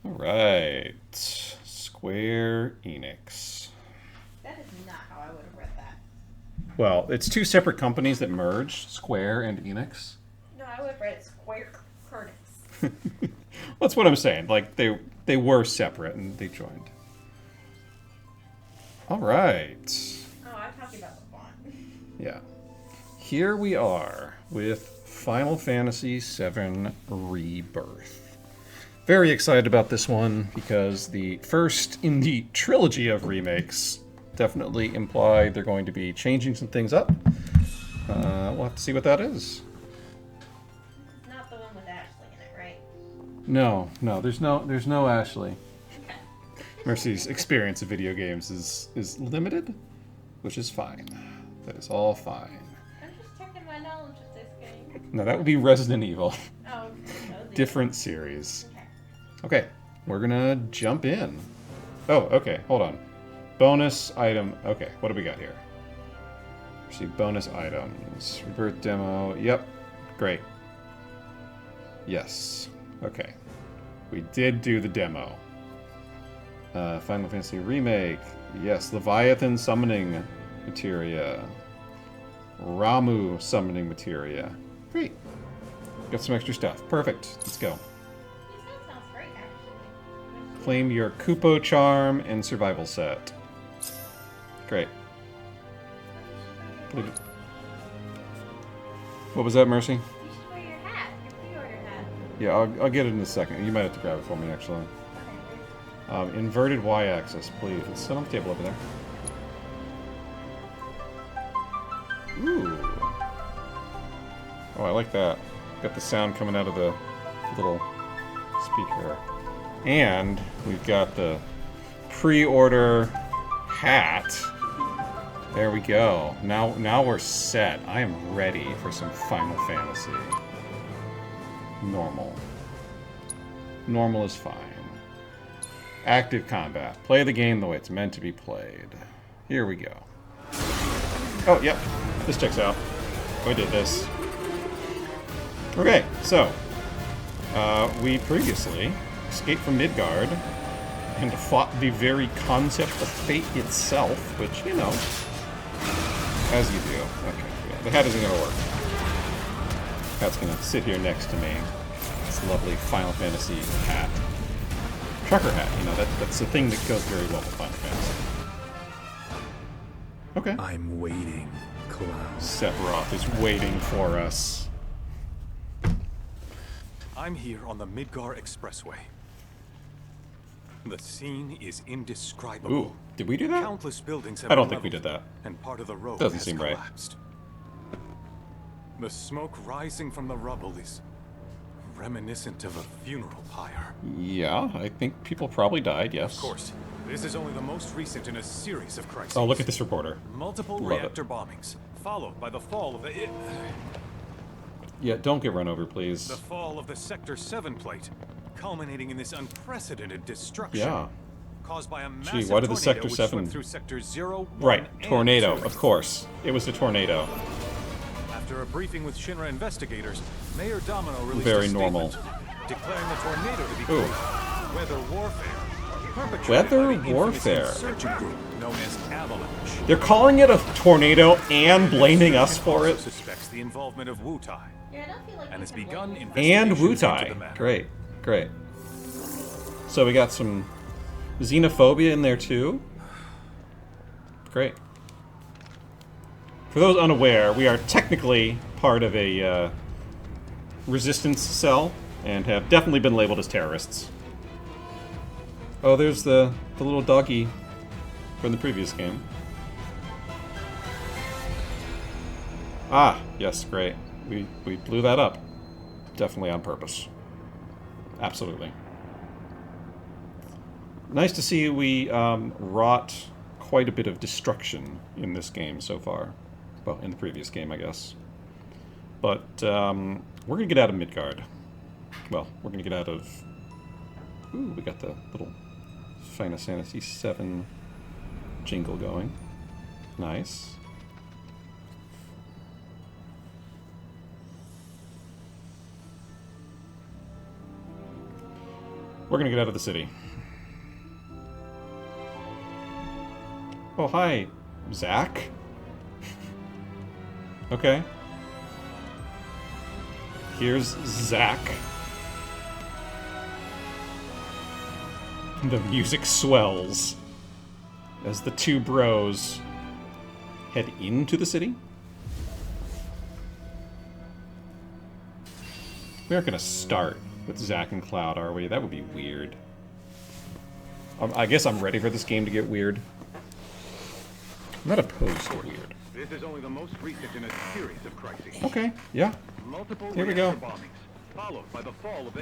All right. Square Enix. That is not how I would have read that. Well, it's two separate companies that merged, Square and Enix. No, I would have read Square Curtis. That's what I'm saying. Like they were separate and they joined. All right. Oh, I'm talking about the font. Yeah. Here we are with Final Fantasy VII Rebirth. Very excited about this one because the first in the trilogy of remakes definitely implied they're going to be changing some things up. We'll have to see what that is. Not the one with Ashley in it, right? No, there's no Ashley. Okay. Mercy's experience of video games is limited, which is fine. That is all fine. I'm just checking my knowledge of this game. No, that would be Resident Evil. Oh, okay. Different series. Okay. Okay, we're gonna jump in. Oh, okay, hold on. Bonus item. Okay, what do we got here? See, bonus items. Rebirth demo. Yep, great. Yes. Okay. We did do the demo. Final Fantasy Remake. Yes, Leviathan summoning materia. Ramu summoning materia. Great. Got some extra stuff. Perfect. Let's go. Yes, that sounds great, actually. Claim your Kupo charm and survival set. Great. What was that, Mercy? You should wear your hat, your pre-order hat. Yeah, I'll get it in a second. You might have to grab it for me, actually. Okay. Inverted y-axis, please. Let's sit on the table over there. Ooh. Oh, I like that. Got the sound coming out of the little speaker. And we've got the pre-order hat. There we go. Now we're set. I am ready for some Final Fantasy. Normal. Normal is fine. Active combat. Play the game the way it's meant to be played. Here we go. Oh, yep. This checks out. We did this. Okay, so we previously escaped from Midgard and fought the very concept of fate itself, which, you know, as you do. Okay, yeah, the hat isn't going to work. Hat's going to sit here next to me. This lovely Final Fantasy hat. Trucker hat, you know, that's the thing that goes very well with Final Fantasy. Okay. I'm waiting, Cloud. Sephiroth is waiting for us. I'm here on the Midgar Expressway. The scene is indescribable. Ooh, did we do that? Countless buildings have I don't been think we did leveled, that. and part of the road Doesn't has seem right. collapsed. The smoke rising from the rubble is reminiscent of a funeral pyre. Yeah, I think people probably died, yes. Of course, this is only the most recent in a series of crises. Oh, look at this reporter. Multiple Love reactor bombings, followed by the fall of the Yeah, don't get run over, please. fall of the Sector 7 plate, culminating in this unprecedented destruction. Yeah. Caused by a massive why did the tornado Sector which 7 swept through Sector 0, 1, Right, and tornado, 2. of course. It was the tornado. After a briefing with Shinra investigators, Mayor Domino released Very a statement normal. declaring the tornado to be Ooh. quote, weather warfare. perpetrated Weather by the infamous warfare. insurgent group known as Avalanche. They're calling it a tornado and blaming us for Also it. suspects the involvement of Wutai Yeah, I don't feel like and has you can begun win. And investigations into the Wutai. matter. Great, great. So we got some xenophobia in there too. Great. For those unaware, we are technically part of a resistance cell and have definitely been labeled as terrorists. Oh, there's the little doggy from the previous game. Ah, yes, great. We blew that up. Definitely on purpose. Absolutely. Nice to see we wrought quite a bit of destruction in this game so far. Well, in the previous game, I guess. But we're going to get out of Midgard. Well, we're going to get out of... Ooh, we got the little Final Fantasy VII jingle going. Nice. We're gonna get out of the city. Oh, hi, Zach. Okay. Here's Zach. The music swells as the two bros head into the city. We aren't gonna start with Zach and Cloud, are we? That would be weird. I guess I'm ready for this game to get weird. I'm not opposed to weird. This is only the most recent in a series of crises. Okay, yeah. Multiple Here we go. reactor bombings, followed by the fall of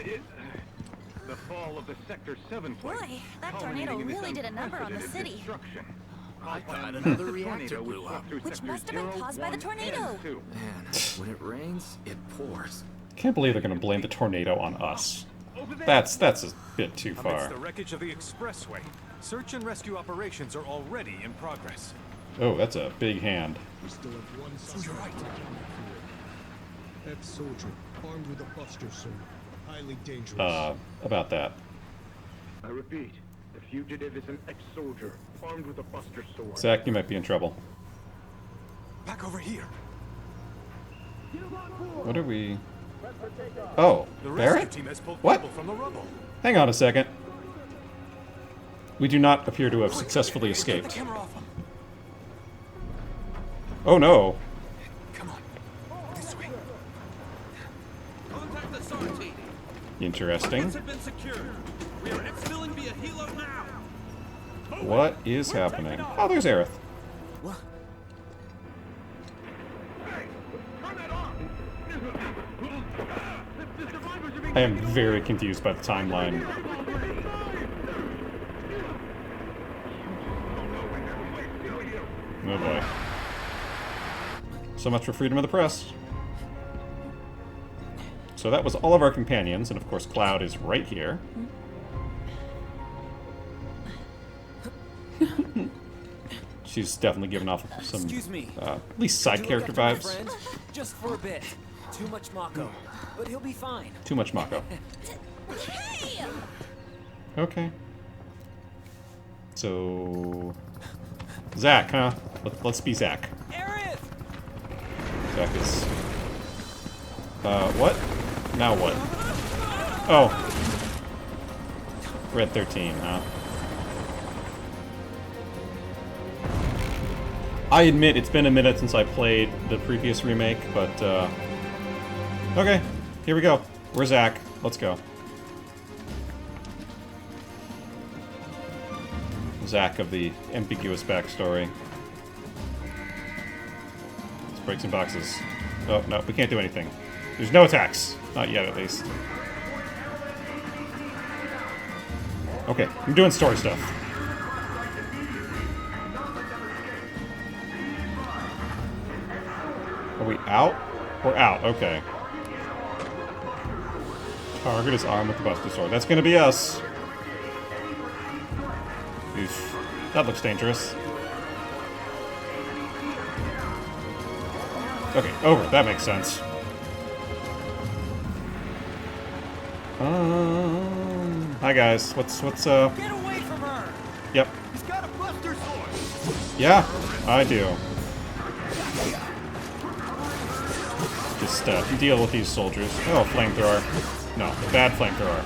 the Sector 7 plane. Boy, that tornado really did a number on the city. I thought another reactor blew up. Which must have been caused by the tornado. Man, when it rains, it pours. Can't believe they're gonna blame the tornado on us. That's a bit too Amidst far. the wreckage of the expressway, search and rescue operations are already in progress. Oh, that's a big hand. We still have one So you're right. ex-soldier armed with a buster sword. Highly dangerous. About that. I repeat, the fugitive is an ex-soldier armed with a buster sword. Zach, you might be in trouble. Back over here. What are we... Oh, The rescue Barrett? team has pulled What? people from the rubble. Hang on a second. We do not appear to have Quick, successfully get the escaped. camera off 'em. Oh no. Come on. This way. Contact the SAR team. Interesting. Targets have been secured. We are exfilling via helo now. What is happening? Oh, there's Aerith. What? I am very confused by the timeline. Oh boy. So much for freedom of the press. So that was all of our companions, and of course Cloud is right here. She's definitely given off some, Excuse me. at least side Do character look after my vibes. friend, just for a bit. Too much Mako, but he'll be fine. Too much Mako. Hey! Okay. So... Zach, huh? Let's be Zach. Aerith! Zach is... what? Now what? Oh. Red 13, huh? I admit it's been a minute since I played the previous remake, but, okay, here we go. We're Zach. Let's go. Zach of the ambiguous backstory. Let's break some boxes. Oh, no, we can't do anything. There's no attacks. Not yet, at least. Okay, I'm doing story stuff. Are we out? We're out, okay. Target is armed with the Buster Sword. That's gonna be us. Oof. That looks dangerous. Okay, over. That makes sense. Hi guys. What's Get away from her! Yep. He's got a Buster Sword! Yeah, I do. Just deal with these soldiers. Oh, flamethrower. No, the bad flamethrower.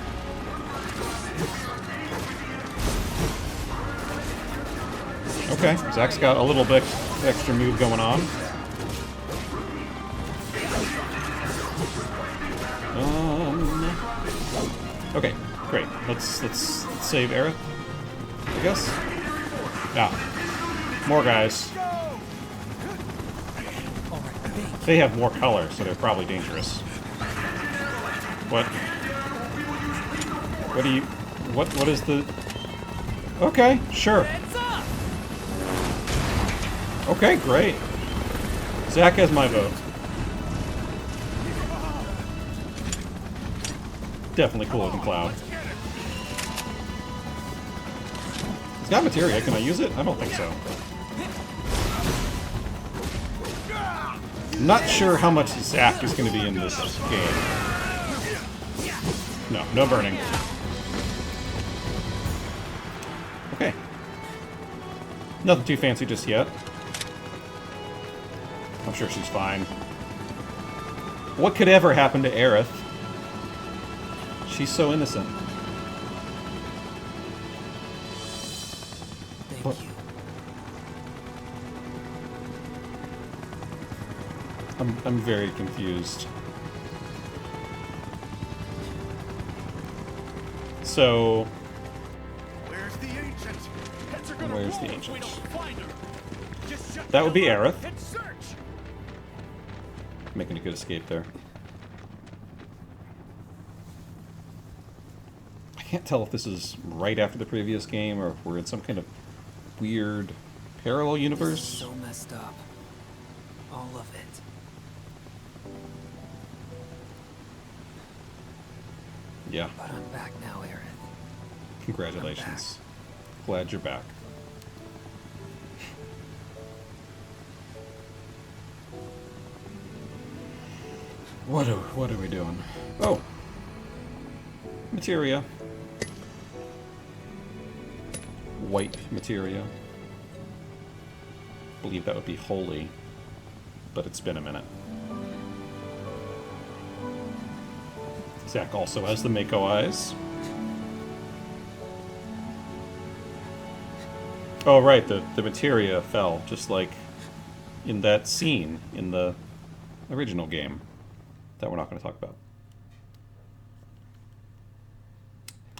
Okay, Zach's got a little bit extra move going on. Okay, great. Let's save Aerith, I guess. Yeah, more guys. They have more color, so they're probably dangerous. What? What do you... What is the... Okay, sure. Okay, great. Zach has my vote. Definitely cooler than Cloud. He's got materia. Can I use it? I don't think so. I'm not sure how much Zach is going to be in this game. No, no burning. Nothing too fancy just yet. I'm sure she's fine. What could ever happen to Aerith? She's so innocent. Thank What? you. I'm very confused. So, Where's the ancient? Heads are gonna where's roll the if we ancient? don't find her. Just shut That would be the door Aerith. and search. Making a good escape there. I can't tell if this is right after the previous game or if we're in some kind of weird parallel This is universe. so messed up. All of it. Yeah, But I'm back now, Aerith. congratulations. Glad you're back. What are we doing? Oh, materia. White materia. Believe that would be holy, but it's been a minute. Zack also has the Mako eyes. Oh right, the materia fell just like in that scene in the original game that we're not going to talk about.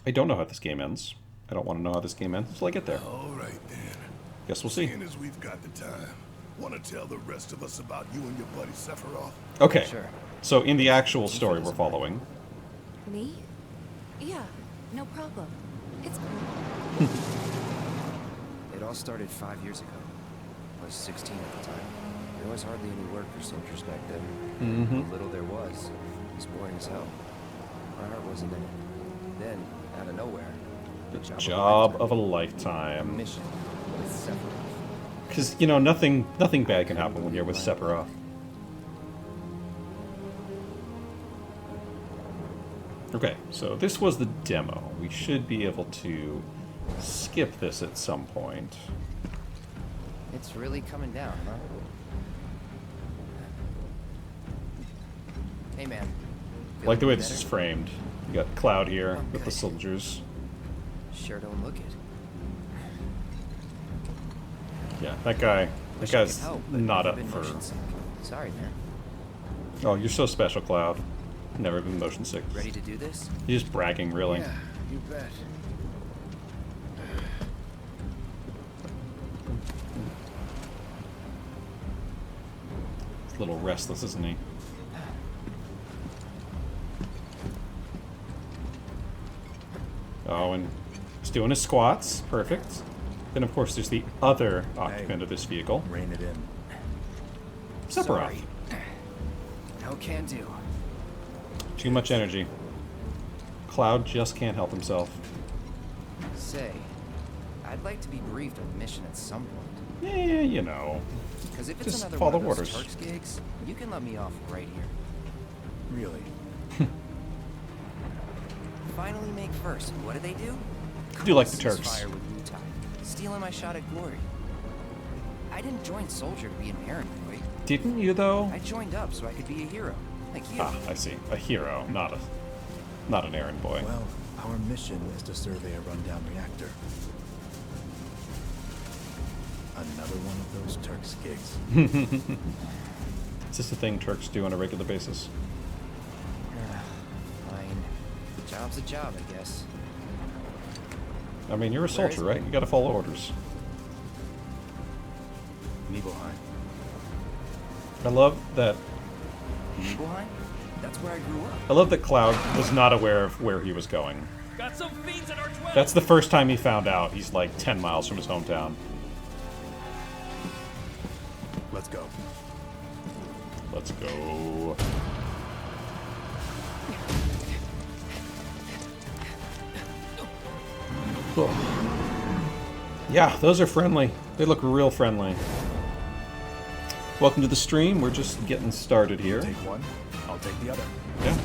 I don't know how this game ends. I don't want to know how this game ends until I get there. All right then. Guess we'll see. Seeing as we've got the time, want to tell the rest of us about you and your buddy Sephiroth? Okay, Sure. so in the actual story we're following, Me? Yeah, no problem. It's It all started 5 years ago. I was 16 at the time. There was hardly any work for soldiers back then. Mhm. The little there was boring as hell. My heart wasn't in it. Then, out of nowhere, the job of a a lifetime. mission with Sephiroth. Because, you know, nothing bad can happen when you're with Sephiroth. Okay, so this was the demo. We should be able to skip this at some point. It's really coming down, huh? Hey, man. I like the way Feeling this is better? framed. You got Cloud here I'm with the good. soldiers. Sure don't look it. Yeah, that guy. That Wish I could guy's help, but not never up been for. motion sick. Sorry, man. Oh, you're so special, Cloud. Never been motion sick. Ready to do this? He's just bragging, really. Yeah, you bet. He's a little restless, isn't he? Oh, and he's doing his squats. Perfect. Then, of course, there's the other occupant of this vehicle. Rein it in. Sephiroth. Sorry. No can do. Too much energy. Cloud just can't help himself. Say, I'd like to be briefed on the mission at some point. Yeah, you know. Because if it's Just another follow one of those orders. Turks gigs, you can let me off right here. Really? Finally make first. What do? I do like the Cease Turks. Fire with Wu-Tai, stealing my shot at glory. I didn't join Soldier to be an errand boy. Didn't you, though? I joined up so I could be a hero, like you. Ah, I see. A hero, not an errand boy. Well, our mission is to survey a rundown reactor. Another one of those Turks gigs. Is this a thing Turks do on a regular basis? Fine. Job's a job, I guess. I mean, you're a Where is soldier, right? You gotta follow orders. Nibelheim. I love that. Nibelheim? That's where I grew up. I love that Cloud was not aware of where he was going. Got some fiends at our 12. That's the first time he found out. He's like 10 miles from his hometown. Let's go. Let's go. Yeah, those are friendly. They look real friendly. Welcome to the stream. We're just getting started here. Take one, I'll take the other. Yeah.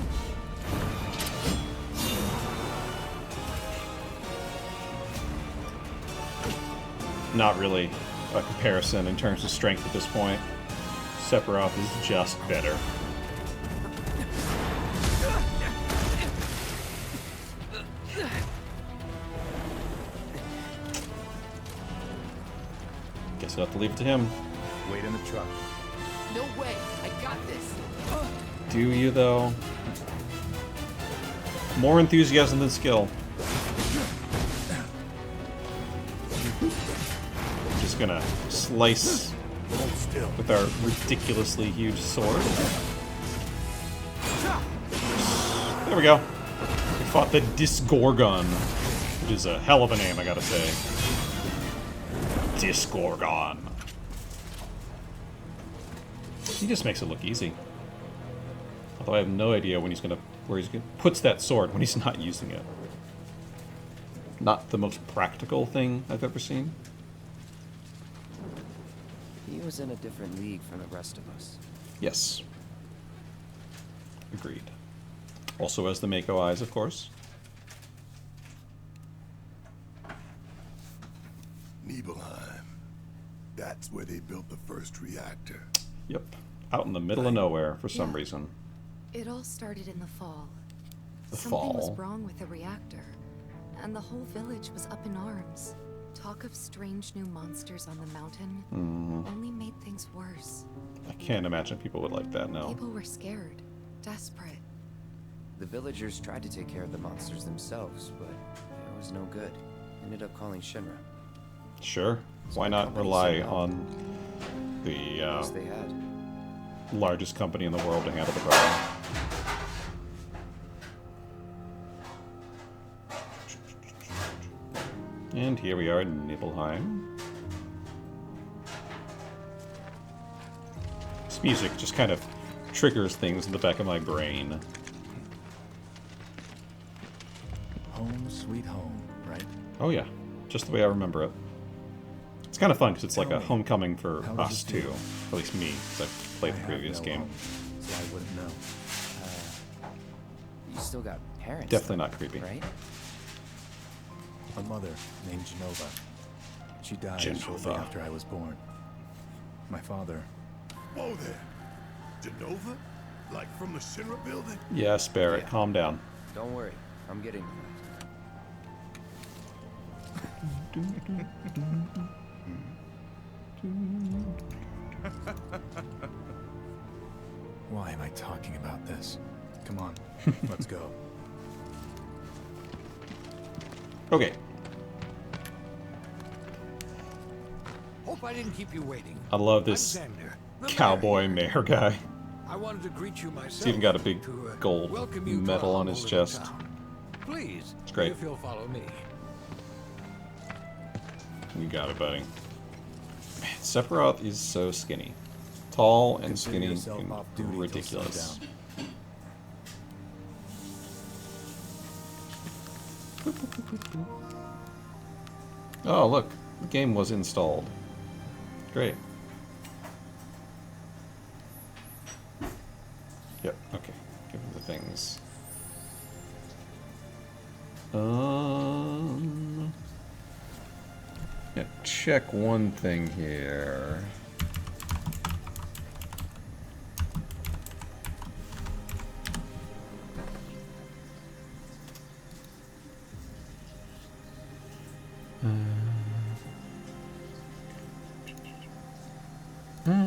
not really a comparison in terms of strength at this point. Sephiroth is just better. Guess I'll have to leave it to him. Wait in the truck. No way! I got this! Do you, though? More enthusiasm than skill. Just gonna slice with our ridiculously huge sword. There we go. We fought the Disgorgon, which is a hell of a name, I gotta say. Disgorgon. He just makes it look easy. Although I have no idea when he's gonna puts that sword when he's not using it. Not the most practical thing I've ever seen. He was in a different league from the rest of us. Yes. Agreed. Also has the Mako eyes, of course. Nibelheim. That's where they built the first reactor. Yep. Out in the middle of nowhere for some reason. It all started in the fall. The Something fall. was wrong with the reactor, and the whole village was up in arms. Talk of strange new monsters on the mountain only made things worse. I can't imagine people would like that now. People were scared, desperate. The villagers tried to take care of the monsters themselves, but it was no good. Ended up calling Shinra. Sure. Why not rely on the They had. largest company in the world to handle the problem? And here we are in Nibelheim. This music just kind of triggers things in the back of my brain. Home sweet home, right? Oh yeah, just the way I remember it. It's kind of fun because it's like a homecoming for us too. At least me, because I've played the previous game. Home, so I wouldn't know. You still got parents. Definitely though, not creepy. Right? A mother named Genova. She died shortly Genova. after I was born. My father. Whoa there. Genova? Like from the Shinra building? Yeah, spare it. Calm down. Don't worry, I'm getting Why am I talking about this? Come on, let's go. Okay. Hope I didn't keep you waiting. I love this Alexander, the cowboy mayor guy. I wanted to greet you myself. He's even got a big to, gold welcome you to medal our on his humble little chest. town. Please, It's great. if you'll follow me. You got it, buddy. Man, Sephiroth is so skinny. Tall and Consider skinny yourself and off duty till ridiculous. sundown. Oh, look. The game was installed. Great. Yep, okay. Give me the things. Yeah, check one thing here.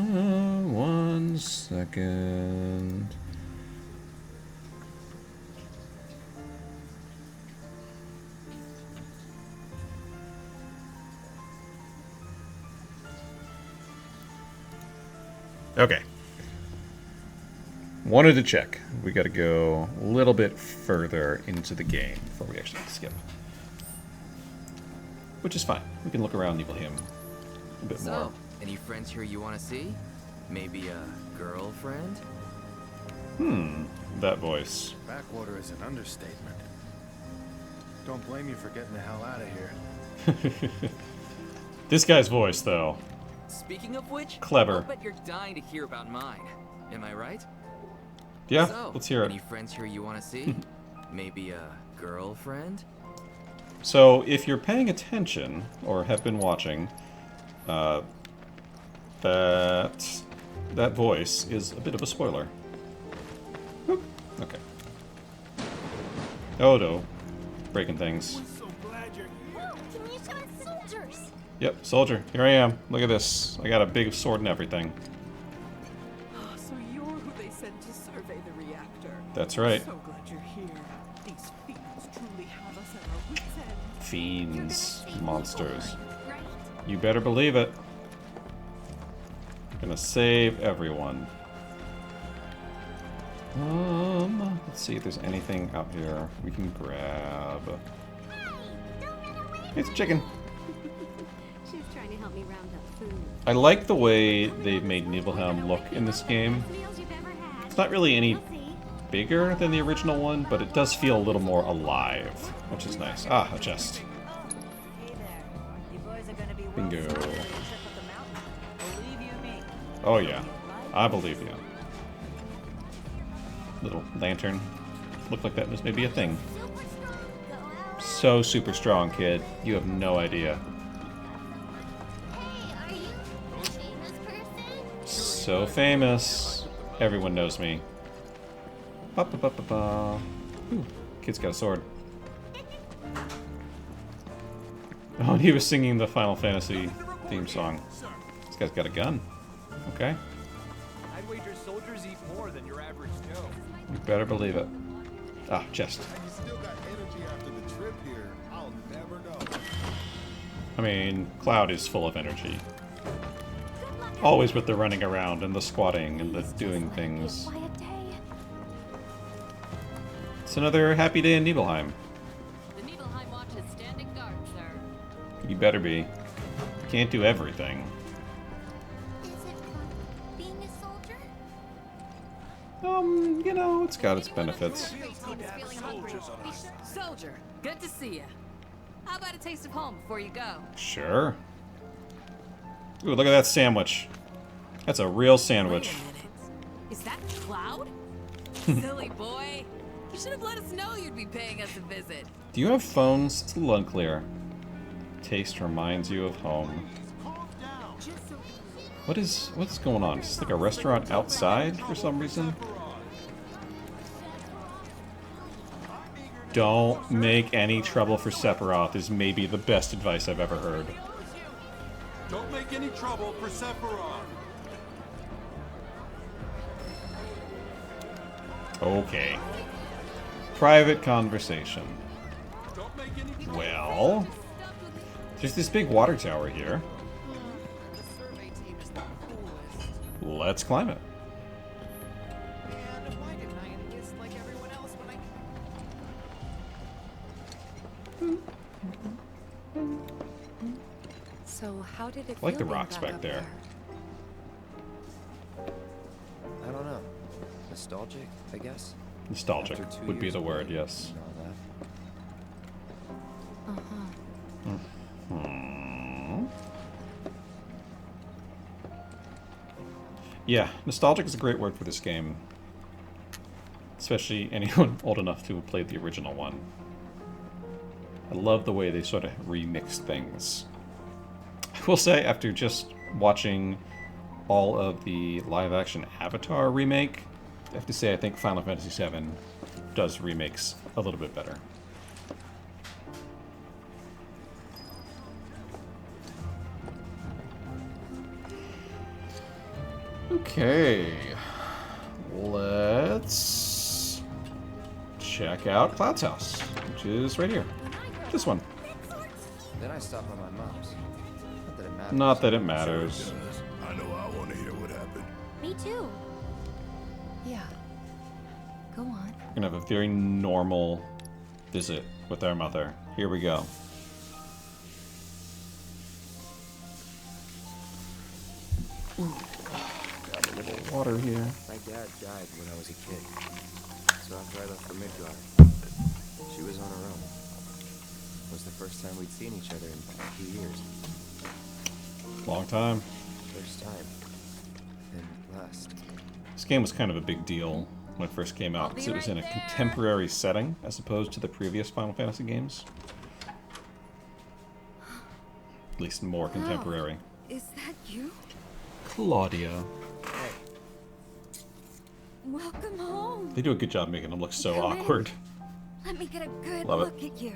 One second. Okay. Wanted to check. We got to go a little bit further into the game before we actually skip. Which is fine. We can look around Nibelheim a bit more. So, any friends here you want to see? Maybe a girlfriend? That voice. Backwater is an understatement. Don't blame you for getting the hell out of here. This guy's voice, though. Speaking of which, Clever. I'll bet you're dying to hear about mine. Am I right? Yeah, So, let's hear it. Any friends here you want to see? Maybe a girlfriend? So, if you're paying attention, or have been watching, that voice is a bit of a spoiler. Whoop. Okay. Oh no. Breaking things. Yep, soldier. Here I am. Look at this. I got a big sword and everything. So you're who they sent to survey the reactor. That's right. So glad you're here. These fiends truly have us at our wits' end. Fiends. Monsters. You better believe it. Gonna save everyone. Let's see if there's anything out here we can grab. It's a chicken. She's trying to help me round up food. I like the way they've made Nibelheim look in this game. It's not really any bigger than the original one, but it does feel a little more alive, which is nice. Ah, a chest. Bingo. Oh yeah, I believe you. Little lantern. Looked like that was maybe a thing. So super strong, kid. You have no idea. So famous. Everyone knows me. Ba -ba -ba -ba -ba. Ooh, kid's got a sword. Oh, and he was singing the Final Fantasy theme song. This guy's got a gun. Okay. I'd wager soldiers eat more than your average Joe. You better believe it. Ah, chest. You still got energy after the trip here. I'll never know. I mean, Cloud is full of energy. Always with the running around and the squatting and the doing things. It's another happy day in Nibelheim. The Nibelheim watch is standing guard, sir. You better be. Can't do everything. You know, it's got its benefits. Soldier, good to see you. How about a taste of home before you go? Sure. Ooh, look at that sandwich. That's a real sandwich. Wait a minute. Is that Cloud? Silly boy. You should have let us know you'd be paying us a visit. Do you have phones? It's a little unclear. Taste reminds you of home. What's going on? Is this like a restaurant outside for some reason? Don't make any trouble for Sephiroth is maybe the best advice I've ever heard. Don't make any trouble for Sephiroth. Okay. Private conversation. Well, there's this big water tower here. Let's climb it. So how did it I like feel the being rocks back up there. I don't know. Nostalgic, I guess? Nostalgic After 2 would be years the of word, waiting yes. and all that. Hmm. Yeah, nostalgic is a great word for this game. Especially anyone old enough to have played the original one. I love the way they sort of remix things. I will say, after just watching all of the live-action Avatar remake, I have to say I think Final Fantasy VII does remakes a little bit better. Okay, let's check out Cloud's house, which is right here. This one. Then I stopped by my mom's. Not that it matters. Not that it matters. I know I want to hear what happened. Me too. Yeah. Go on. We're gonna have a very normal visit with our mother. Here we go. Got a little water here. My dad died when I was a kid. So after I left for Midgard, she was on her own. It was the first time we'd seen each other in a few years. Long time. First time. And last. This game was kind of a big deal when it first came out because it was in a contemporary setting as opposed to the previous Final Fantasy games. At least more contemporary. Is that you? Claudia. Welcome home. They do a good job making them look so Come in. awkward. Let me get a good Love it. look at you.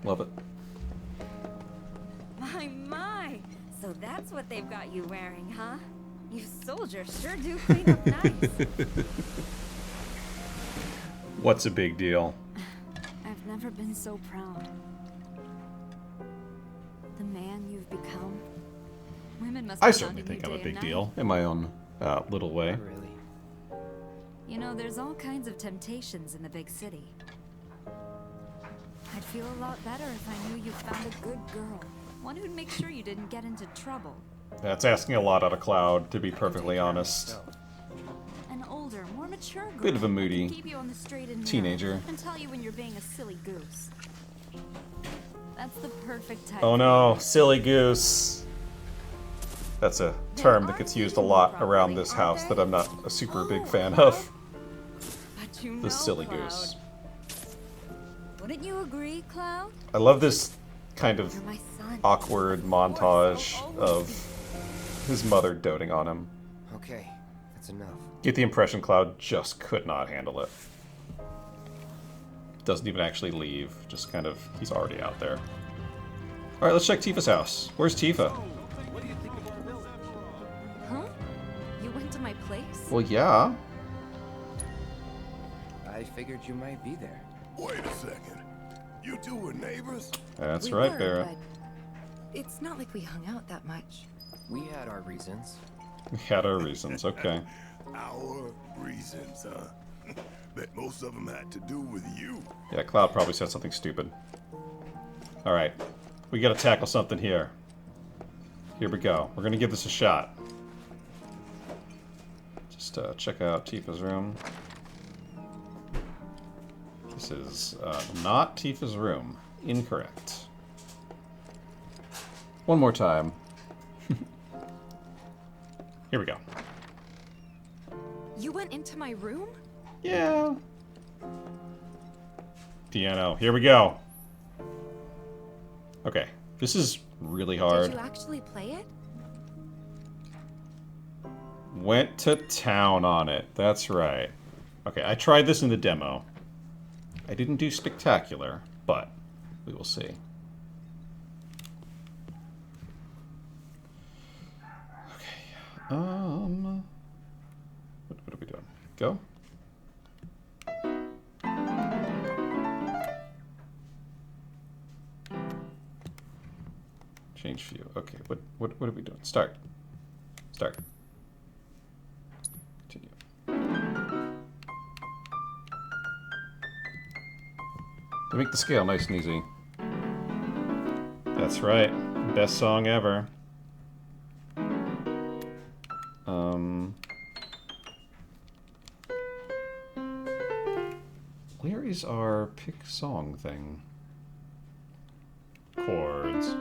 Love it. My. So that's what they've got you wearing, huh? You soldiers sure do clean up nice. What's a big deal? I've never been so proud. The man you've become. Women must I be certainly hounding think you I'm a day and big night. deal in my own little way. Really? You know, there's all kinds of temptations in the big city. I'd feel a lot better if I knew you found a good girl. One who'd make sure you didn't get into trouble. That's asking a lot out of Cloud, to be perfectly honest. An older, more mature girl. Bit of a who moody can keep you on the straight and narrow teenager. And tell you when you're being a silly goose. That's the perfect type. Oh no, silly goose. That's a term that gets used a lot around this house that I'm not a super big fan of. But you know, The silly Cloud. goose. Wouldn't you agree, Cloud? I love this kind of You're my son. awkward montage of his mother doting on him. Okay, that's enough. Get the impression Cloud just could not handle it. Doesn't even actually leave, just kind of, he's already out there. Alright, let's check Tifa's house. Where's Tifa? Huh? You went to my place? Well, yeah. I figured you might be there. Wait a second. You two were neighbors? That's We right, were, Barrett. but it's not like we hung out that much. We had our reasons. We had our reasons, okay. Our reasons, huh? Bet most of them had to do with you. Yeah, Cloud probably said something stupid. Alright, we gotta tackle something here. Here we go. We're gonna give this a shot. Just check out Tifa's room. This is not Tifa's room. Incorrect. One more time. Here we go. You went into my room? Yeah. Piano. Here we go. Okay. This is really hard. Did you actually play it? Went to town on it. That's right. Okay, I tried this in the demo. I didn't do spectacular, but we will see. Okay. What are we doing? Go. Change view. Okay. What are we doing? Start. Start. To make the scale nice and easy. That's right. Best song ever. Where is our pick song thing? Chords.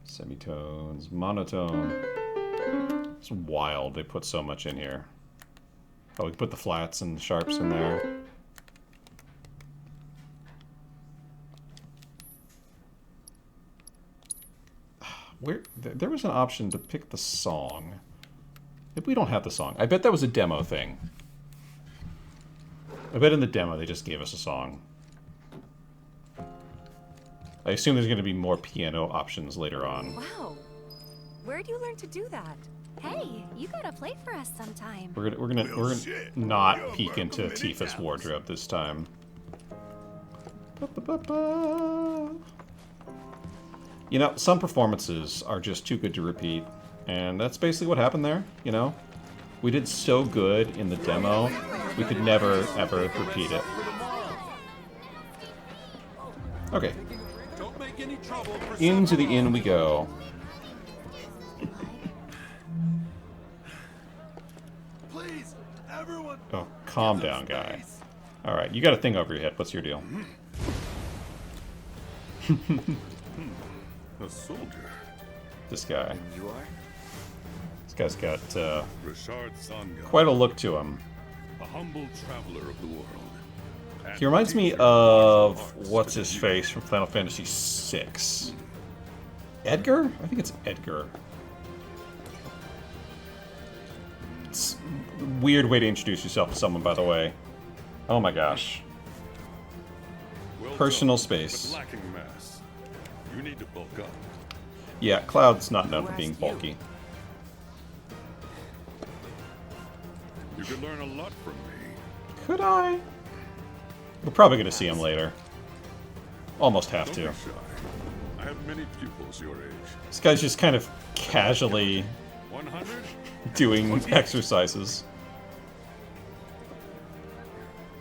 Semitones. Monotone. It's wild they put so much in here. Oh, we put the flats and sharps in there. There was an option to pick the song. If we don't have the song. I bet that was a demo thing. I bet in the demo they just gave us a song. I assume there's going to be more piano options later on. Wow. Where'd you learn to do that? Hey, you gotta play for us sometime. We're gonna not peek into Tifa's wardrobe this time. You know, some performances are just too good to repeat, and that's basically what happened there, you know? We did so good in the demo, we could never, ever repeat it. Okay. Into the inn we go. Please, everyone. Oh, calm down, guy. Alright, you got a thing over your head. What's your deal? A soldier. This guy. You are? This guy's got Richard Sanga, quite a look to him. a humble traveler of the world. He reminds me of what's his face from Final Fantasy VI. Edgar? I think it's Edgar. It's a weird way to introduce yourself to someone, by the way. Oh my gosh. Well Personal done, space. but lacking mass. You need to bulk up. Yeah, Cloud's not known for being bulky. You could learn a lot from me. Could I? We're probably going to see him later. Almost have Don't to. be shy. I have many pupils your age. This guy's just kind of casually 100? doing exercises.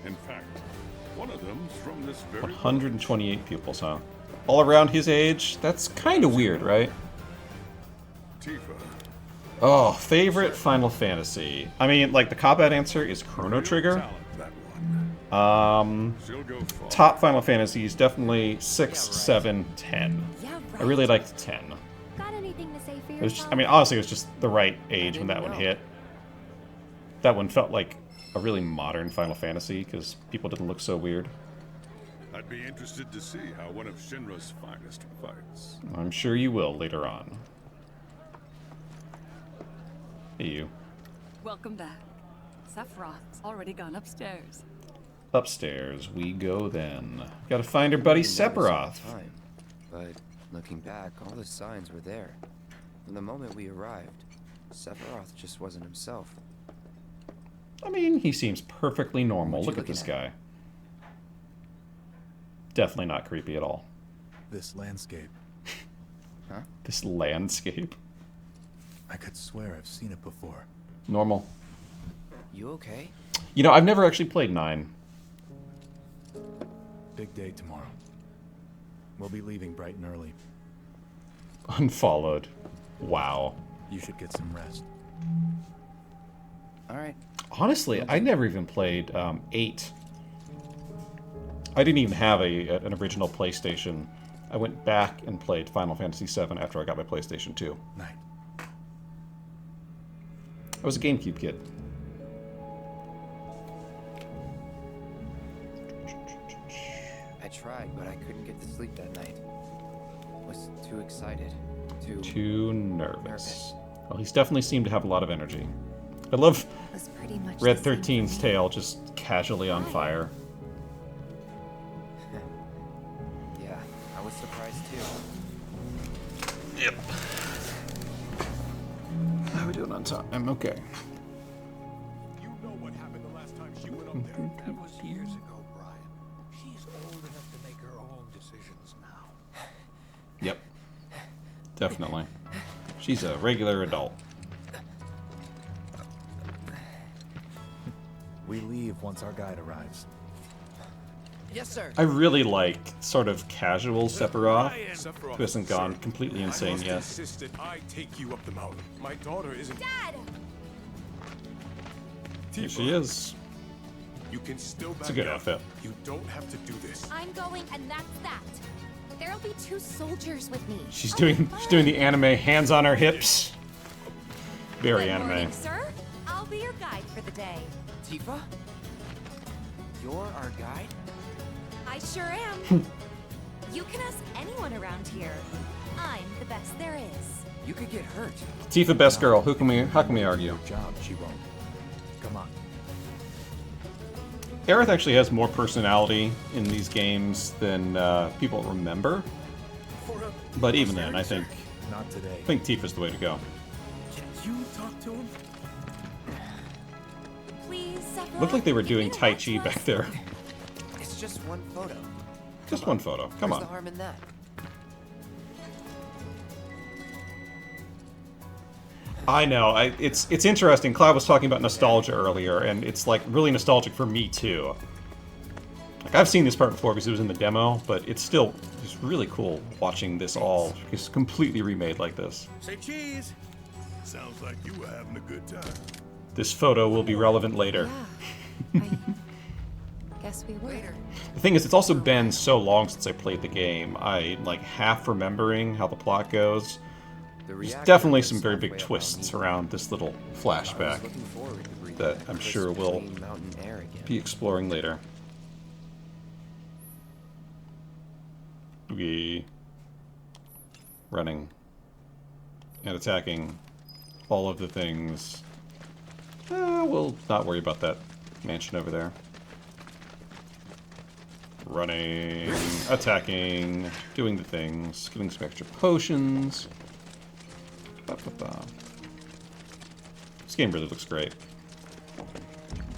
In fact, one of them's from this very 128 pupils, huh? All around his age? That's kind of weird, right? Tifa. Oh, favorite Final Fantasy. I mean, like, the cop-out answer is Chrono Trigger. She'll go far. Top Final Fantasy is definitely 6, 7, 10. I really liked 10. Got anything to say for It was yourself? just, I mean, honestly, it was just the right age when that one hit. That one felt like a really modern Final Fantasy because people didn't look so weird. I'd be interested to see how one of Shinra's finest fights. I'm sure you will later on. Hey, you. Welcome back. Sephiroth's already gone upstairs. Upstairs we go then. Gotta find her buddy Sephiroth. Time, but looking back, all the signs were there. From the moment we arrived, Sephiroth just wasn't himself. I mean, he seems perfectly normal. Look at this guy. Definitely not creepy at all. This landscape. Huh? This landscape. I could swear I've seen it before. Normal. You okay? You know, I've never actually played 9. Big day tomorrow. We'll be leaving bright and early. Unfollowed. Wow. You should get some rest. Alright. Honestly, I never even played 8. I didn't even have an original PlayStation. I went back and played Final Fantasy VII after I got my PlayStation 2. Night. I was a GameCube kid. I tried, but I couldn't get to sleep that night. Was too excited. Too nervous. Well, he's definitely seemed to have a lot of energy. I love Was pretty much Red the same 13's for me. tail just casually on fire. Yeah, I was surprised too. Yep. How are we doing on time? I'm okay. You know what happened the last time she went up there? That was years ago, Brian. She's old enough to make her own decisions now. Yep. Definitely. She's a regular adult. We leave once our guide arrives. Yes, sir. I really like sort of casual Sephiroth, who hasn't gone completely insane I must yet. insist that I take you up the mountain. My daughter isn't. Dad! Here she is. You can still back It's a good up. outfit. You don't have to do this. I'm going, and that's that. There'll be 2 soldiers with me. She's doing the anime hands on her hips. Very Good anime. morning, sir. I'll be your guide for the day. Tifa? You're our guide? I sure am. You can ask anyone around here. I'm the best there is. You could get hurt. Tifa, best girl. How can we argue? Your job, she won't. Come on. Aerith actually has more personality in these games than people remember. But even then, I think Not today. Tifa's the way to go. Can you talk to him? Please, Sephiroth. Looked like they were can doing you Tai watch Chi us? back there. It's just one photo. Just one photo. Come Where's on. the harm in that? I know. It's interesting. Cloud was talking about nostalgia earlier, and it's like really nostalgic for me too. Like I've seen this part before because it was in the demo, but it's still just really cool watching this all just completely remade like this. Say cheese. Sounds like you were having a good time. This photo will be relevant later. Guess we were. The thing is, it's also been so long since I played the game. I like half remembering how the plot goes. There's definitely some very big twists around this little flashback that I'm sure we'll be exploring later. Okay. Running. and attacking all of the things. We'll not worry about that mansion over there. Running, attacking, doing the things, getting some extra potions. Ba-ba-ba. This game really looks great.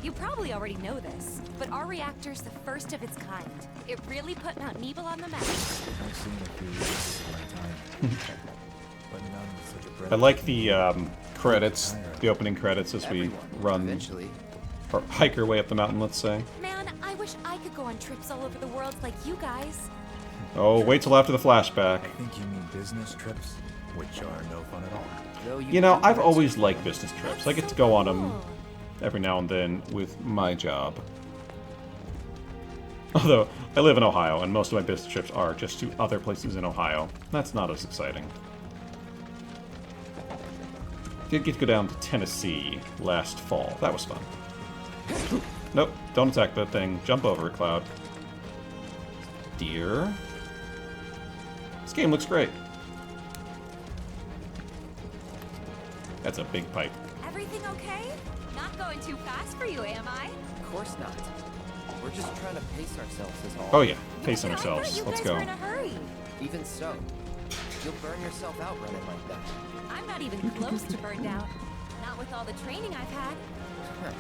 You probably already know this, but our reactor's the first of its kind. It really put Mount Nebel on the map. I've seen a few uses in my time, but none with such a breath. I like the credits, the opening credits as we run, eventually. or hike our way up the mountain, let's say. Man, I wish I could go on trips all over the world like you guys. Oh, wait till after the flashback. I think you mean business trips, which are no fun at all. You know, I've always liked business trips. I get to go on them every now and then with my job. Although, I live in Ohio, and most of my business trips are just to other places in Ohio. That's not as exciting. Did get to go down to Tennessee last fall. That was fun. Nope, don't attack that thing. Jump over it, Cloud. Deer. This game looks great. That's a big pipe. Everything okay? Not going too fast for you, am I? Of course not. We're just trying to pace ourselves is all. Oh yeah, pacing I thought ourselves. you Let's guys go. were in a hurry. Even so, you'll burn yourself out running like that. I'm not even close to burned out. Not with all the training I've had. Huh.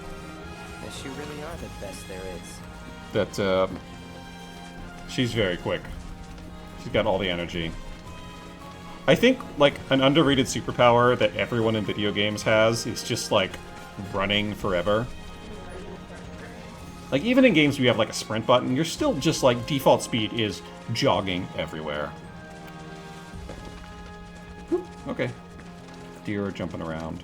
Guess you really are the best there is. That, she's very quick. She's got all the energy. I think, like, an underrated superpower that everyone in video games has is just, like, running forever. Like, even in games where you have, like, a sprint button, you're still just, like, default speed is jogging everywhere. Whoop, okay. Deer are jumping around.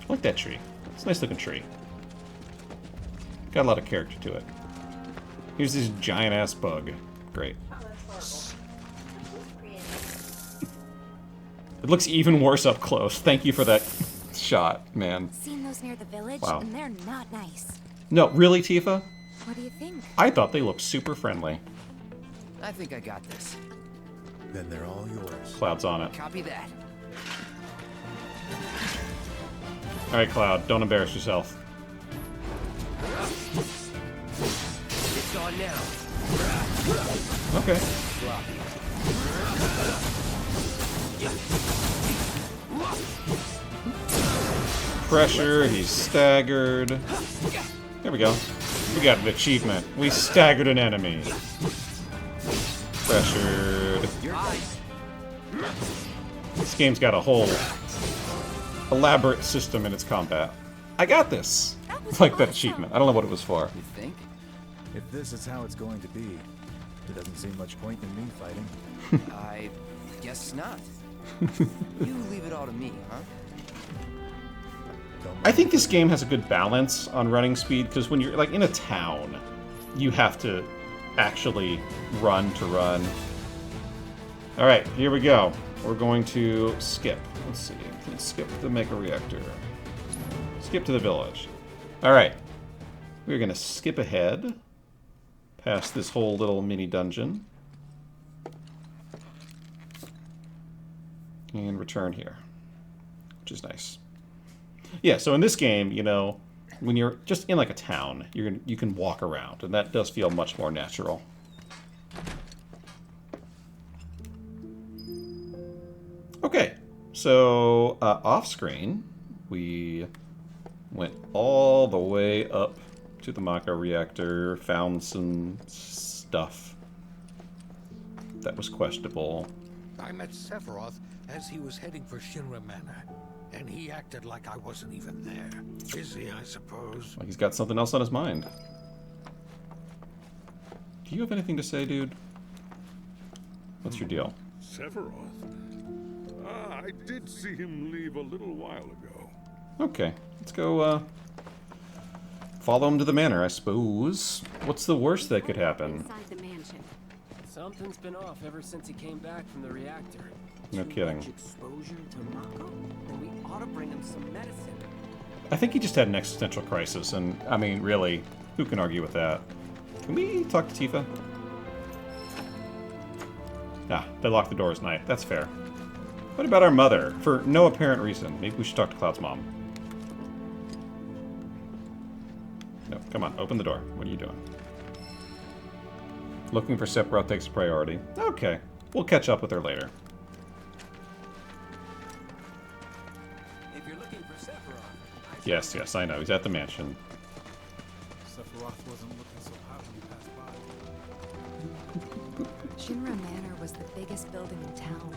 I like that tree. It's a nice looking tree. Got a lot of character to it. Here's this giant ass bug. Great. It looks even worse up close. Thank you for that shot, man. Seen those near the village, Wow. and they're not nice. No, really, Tifa? What do you think? I thought they looked super friendly. I think I got this. Then they're all yours. Cloud's on it. Copy that. Alright, Cloud, don't embarrass yourself. It's on now. Okay. Pressure, he's staggered. There we go. We got an achievement. We staggered an enemy. Pressured. This game's got a whole elaborate system in its combat. I got this! Like that achievement. I don't know what it was for. You think? If this is how it's going to be, there doesn't seem much point in me fighting. I guess not. You leave it all to me, huh? I think this game has a good balance on running speed, because when you're like in a town, you have to actually run to run. Alright, here we go. We're going to skip. Let's see. Let's skip the Mega Reactor. Skip to the village. Alright. We're going to skip ahead past this whole little mini dungeon. And return here. Which is nice. Yeah, so in this game, you know, when you're just in like a town, you can walk around, and that does feel much more natural. Okay, so off screen, we went all the way up to the Mako reactor, found some stuff that was questionable. I met Sephiroth as he was heading for Shinra Manor, and he acted like I wasn't even there. Busy, I suppose. Like he's got something else on his mind. Do you have anything to say, dude? What's your deal? Sephiroth? I did see him leave a little while ago. Okay, let's go, follow him to the manor, I suppose. What's the worst that could happen? Inside the mansion. Something's been off ever since he came back from the reactor. No kidding. Much exposure to Mako? Then we ought to bring him some medicine. I think he just had an existential crisis, and, I mean, really, who can argue with that? Can we talk to Tifa? Ah, they locked the doors at night. That's fair. What about our mother? For no apparent reason. Maybe we should talk to Cloud's mom. No, come on, open the door. What are you doing? Looking for Sephiroth takes priority. Okay, we'll catch up with her later. If you're looking for Sephiroth, Yes, yes, I know. He's at the mansion. Sephiroth wasn't looking so hot when you passed by. Shinra Manor was the biggest building in town.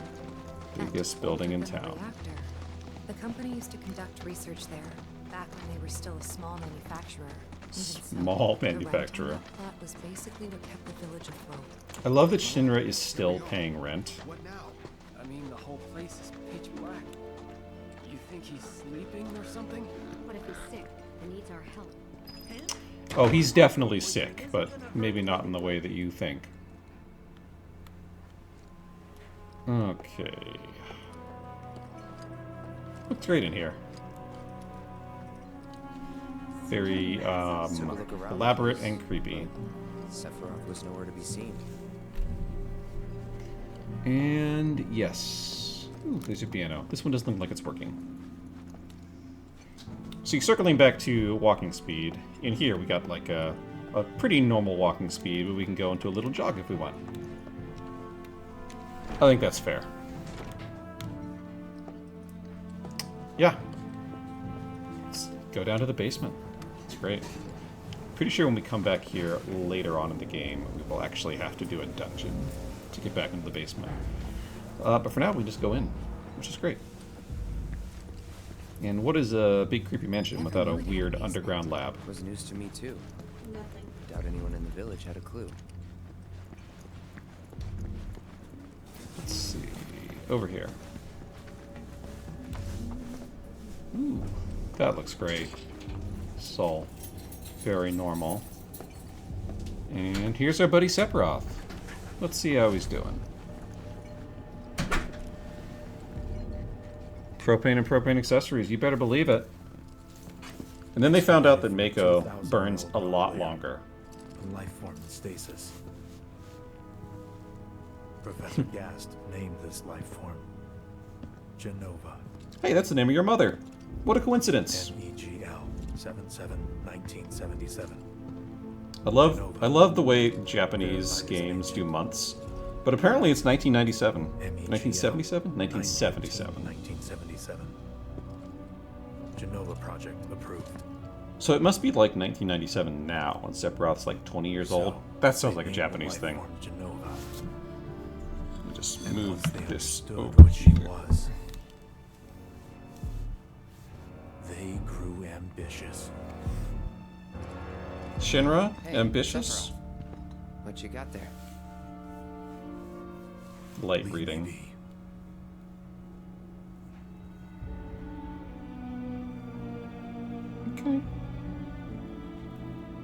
Biggest building in older than the town. reactor. The company used to conduct research there, back when they were still a small manufacturer. Even so, Small the rent on manufacturer. that plot was basically what kept the village afloat. I love that Shinra is still paying rent. What now? I mean, the whole place is pitch black. You think he's sleeping or something? What if he's sick and needs our help? Oh, he's definitely sick, but maybe not in the way that you think. Okay. Looks great in here. Very elaborate and creepy. Sephiroth was nowhere to be seen. And yes. Ooh, there's your piano. This one doesn't look like it's working. So circling back to walking speed, in here we got like a pretty normal walking speed, but we can go into a little jog if we want. I think that's fair. Yeah. Let's go down to the basement. It's great. Pretty sure when we come back here later on in the game, we will actually have to do a dungeon to get back into the basement. But for now, we just go in, which is great. And what is a big creepy mansion without a weird underground lab? It was news to me too. Nothing. Doubt anyone in the village had a clue. Let's see. Over here. Ooh, that looks great. Soul. Very normal. And here's our buddy Sephiroth. Let's see how he's doing. Propane and propane accessories, you better believe it. And then they found out that Mako burns a lot longer. A life form in stasis. Professor Gast named this life form Genova. Hey, that's the name of your mother. What a coincidence. MEGL 77-1977. I love the way Japanese games do months. But apparently it's 1997. 1977? 1977. 1977. Genova project approved. So it must be like 1997 now, when Sephiroth's like 20 years old. That sounds like a Japanese thing. Genova. Let me just And move once they this understood over what she here. was, they grew ambitious. Shinra? Hey, Ambitious? Sephiroth. What you got there? Light reading. Okay.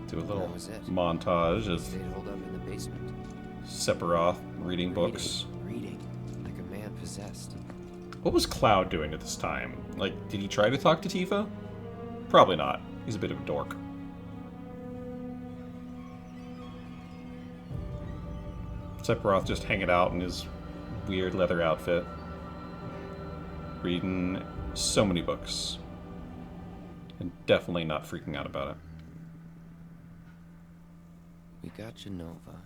Do a little That was it. montage of Stayed holed up in the basement. Sephiroth reading books. Reading. Like a man possessed. What was Cloud doing at this time? Like, did he try to talk to Tifa? Probably not. He's a bit of a dork. Sephiroth just hanging out in his weird leather outfit. Reading so many books. And definitely not freaking out about it. We got Genova.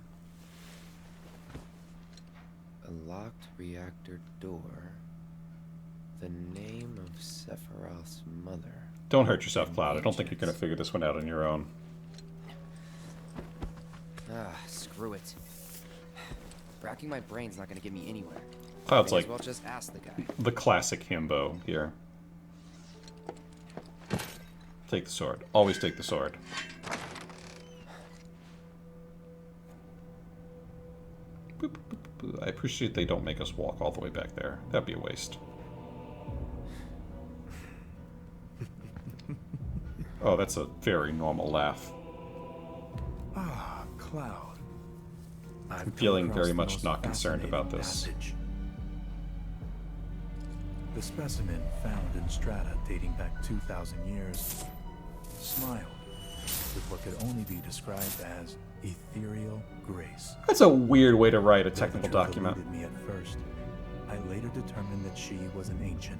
A locked reactor door. The name of Sephiroth's mother. Don't hurt yourself, Cloud. I don't think you're going to figure this one out on your own. Ah, screw it. Racking my brain's not gonna get me anywhere. Cloud's May like as well just ask the guy. the classic himbo here. Take the sword. Always take the sword. Boop, boop, boop, boop. I appreciate they don't make us walk all the way back there. That'd be a waste. Oh, that's a very normal laugh. Ah, Cloud. I'm feeling very much not concerned about this. Passage. The specimen found in strata dating back 2,000 years smiled with what could only be described as ethereal grace. That's a weird way to write a Though technical the truth document. eluded me at first, I later determined that she was an ancient,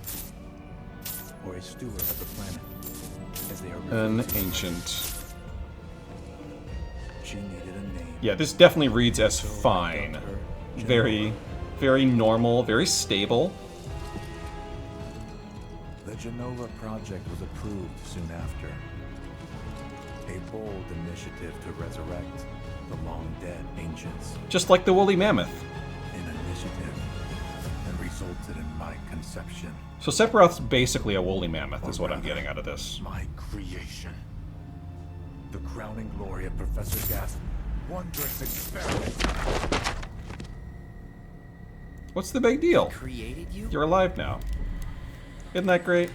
or a steward of the planet, as they are An referred to. ancient. She needed a name. Yeah, this definitely reads as fine. Very, very normal, very stable. The Genova project was approved soon after. A bold initiative to resurrect the long-dead ancients. Just like the woolly mammoth. An initiative that resulted in my conception. So Sephiroth's basically a woolly mammoth, is what I'm getting out of this. My creation. The crowning glory of Professor Gas' wondrous experiment. What's the big deal? Created you? You're alive now. Isn't that great?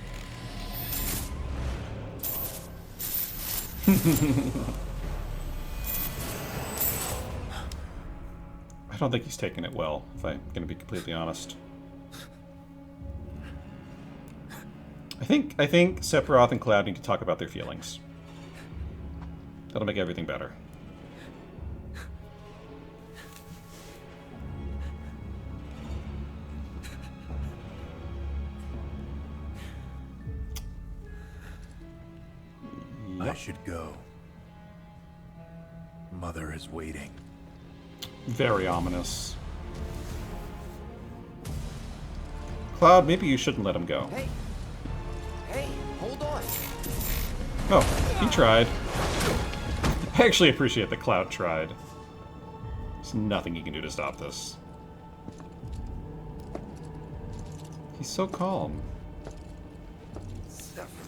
I don't think he's taking it well, if I'm going to be completely honest. I think Sephiroth and Cloud need to talk about their feelings. That'll make everything better. I should go. Mother is waiting. Very ominous. Cloud, maybe you shouldn't let him go. Hey! Hey, hold on! Oh, he tried. I actually appreciate that Cloud tried. There's nothing he can do to stop this. He's so calm.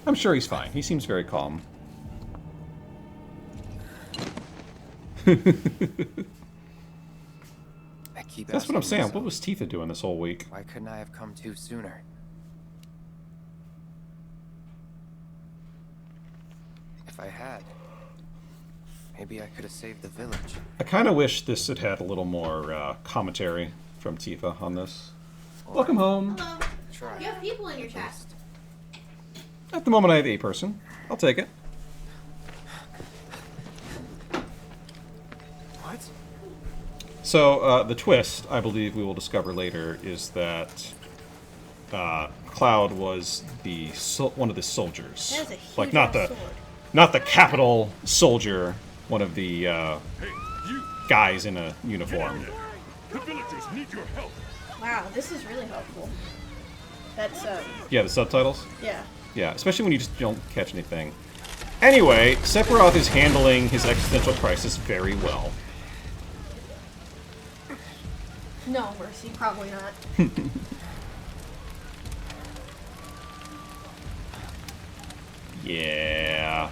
I'm sure he's fine. He seems very calm. That's what I'm saying. What was Tifa doing this whole week? Why couldn't I have come to sooner? If I had, maybe I could have saved the village. I kind of wish this had had a little more commentary from Tifa on this. Welcome home. Hello. You have people in your chat. At the moment, I have a person. I'll take it. What? So, the twist, I believe we will discover later, is that Cloud was the one of the soldiers. That is a huge Like, sword. not the capital soldier, one of the guys in a uniform. The villagers need your help. Wow, this is really helpful. That's Yeah, the subtitles? yeah. Yeah, especially when you just don't catch anything. Anyway, Sephiroth is handling his existential crisis very well. No, Mercy, probably not. Yeah.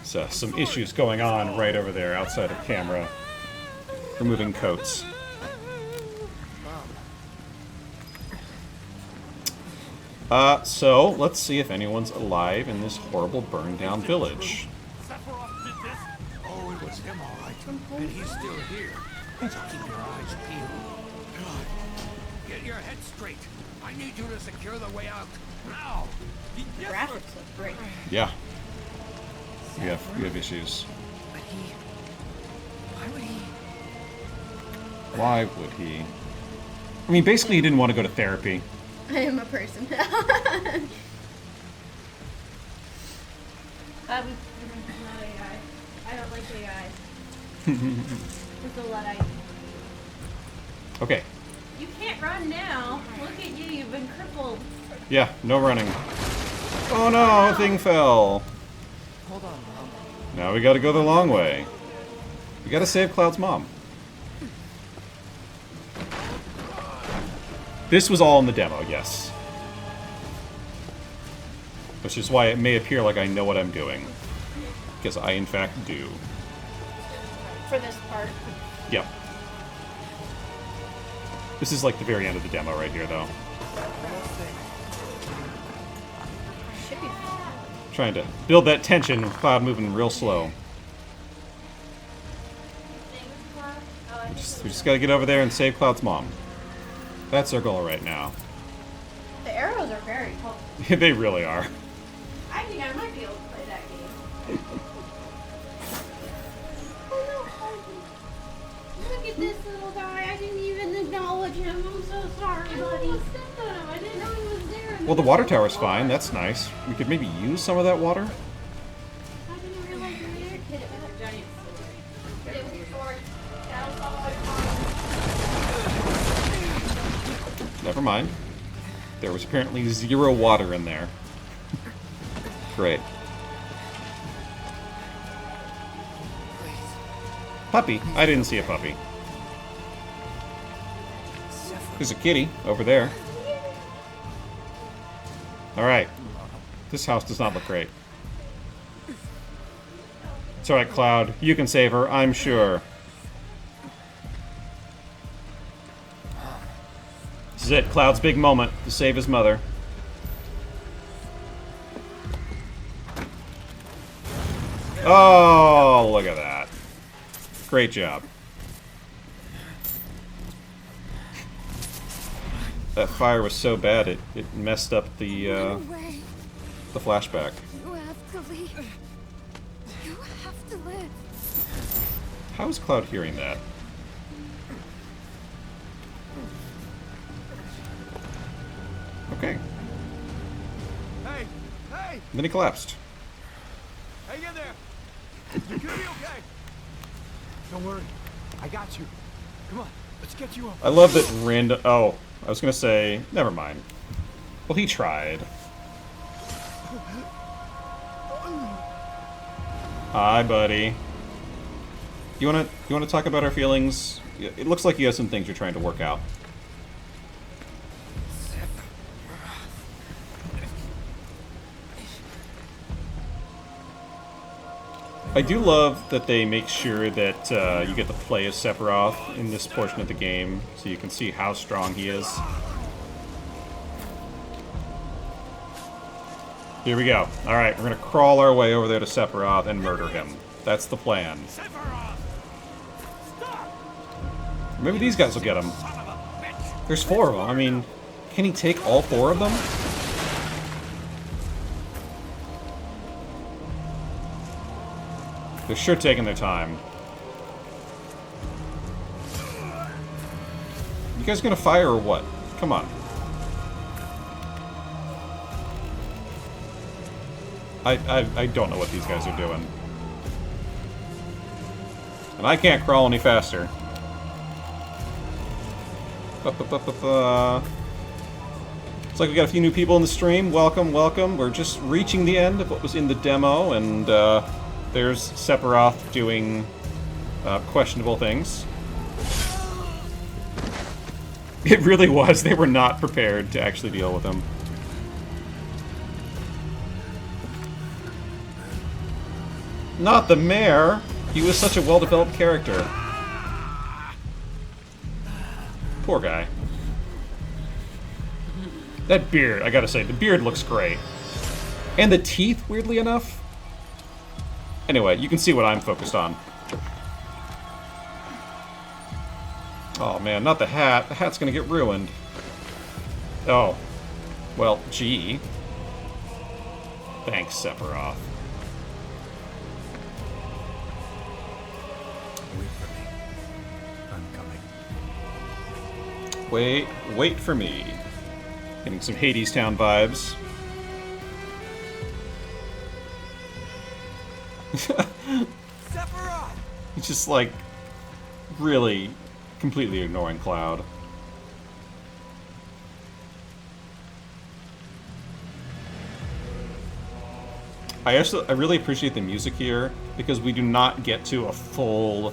So, some issues going on right over there outside of camera. Removing coats. So, let's see if anyone's alive in this horrible burned down village. Sephiroth did this? Oh, it was him, all right. And he's still here. So keep your eyes peeled. God, get your head straight. I need you to secure the way out. Now! The graphics look great. Yeah. We have issues. But why would he? Why would he? I mean, basically he didn't want to go to therapy. I am a person. Not AI. I don't like AI. It's a Luddite. Okay. You can't run now. Look at you. You've been crippled. Yeah, no running. Oh no, thing fell. Hold on, Mom. Now we gotta go the long way. We gotta save Cloud's mom. This was all in the demo, yes. Which is why it may appear like I know what I'm doing. Because I, in fact, do. For this part. Yep. This is like the very end of the demo right here, though. Should be. Trying to build that tension with Cloud moving real slow. We just gotta get over there and save Cloud's mom. That's our goal right now. The arrows are very helpful. They really are. I need Look at this little guy. I didn't even acknowledge him. I'm so sorry, buddy. I didn't know he was there. Well, the water tower's fine. That's nice. We could maybe use some of that water. I didn't realize you were there. Hit it with a giant sword. Hit it with your sword. That'll solve it. Never mind. There was apparently 0 water in there. Great. Puppy. I didn't see a puppy. There's a kitty over there. Alright. This house does not look great. It's alright, Cloud. You can save her, I'm sure. This is it. Cloud's big moment to save his mother. Oh, look at that. Great job. That fire was so bad it messed up the flashback. You have to leave. You have to live. How is Cloud hearing that? Okay. Hey! Hey! And then he collapsed. Hang in there! You're gonna be okay! Don't worry. I got you. Come on, let's get you up. I love that random... Oh, I was gonna say... Never mind. Well, he tried. Hi, buddy. You wanna talk about our feelings? It looks like you have some things you're trying to work out. I do love that they make sure that you get to play as Sephiroth in this portion of the game, so you can see how strong he is. Here we go. Alright, we're gonna crawl our way over there to Sephiroth and murder him. That's the plan. Maybe these guys will get him. There's 4 of them. I mean, can he take all 4 of them? They're sure taking their time. You guys gonna fire or what? Come on. I don't know what these guys are doing. And I can't crawl any faster. Looks like we got a few new people in the stream. Welcome, welcome. We're just reaching the end of what was in the demo, and there's Sephiroth doing questionable things. It really was. They were not prepared to actually deal with him. Not the mayor! He was such a well-developed character. Poor guy. That beard, I gotta say, the beard looks great. And the teeth, weirdly enough. Anyway, you can see what I'm focused on. Oh man, not the hat. The hat's gonna get ruined. Oh. Well, gee. Thanks, Sephiroth. Wait for me. I'm coming. Wait for me. Getting some Hades Town vibes. Sephiroth! He's just like really completely ignoring Cloud. I really appreciate the music here because we do not get to a full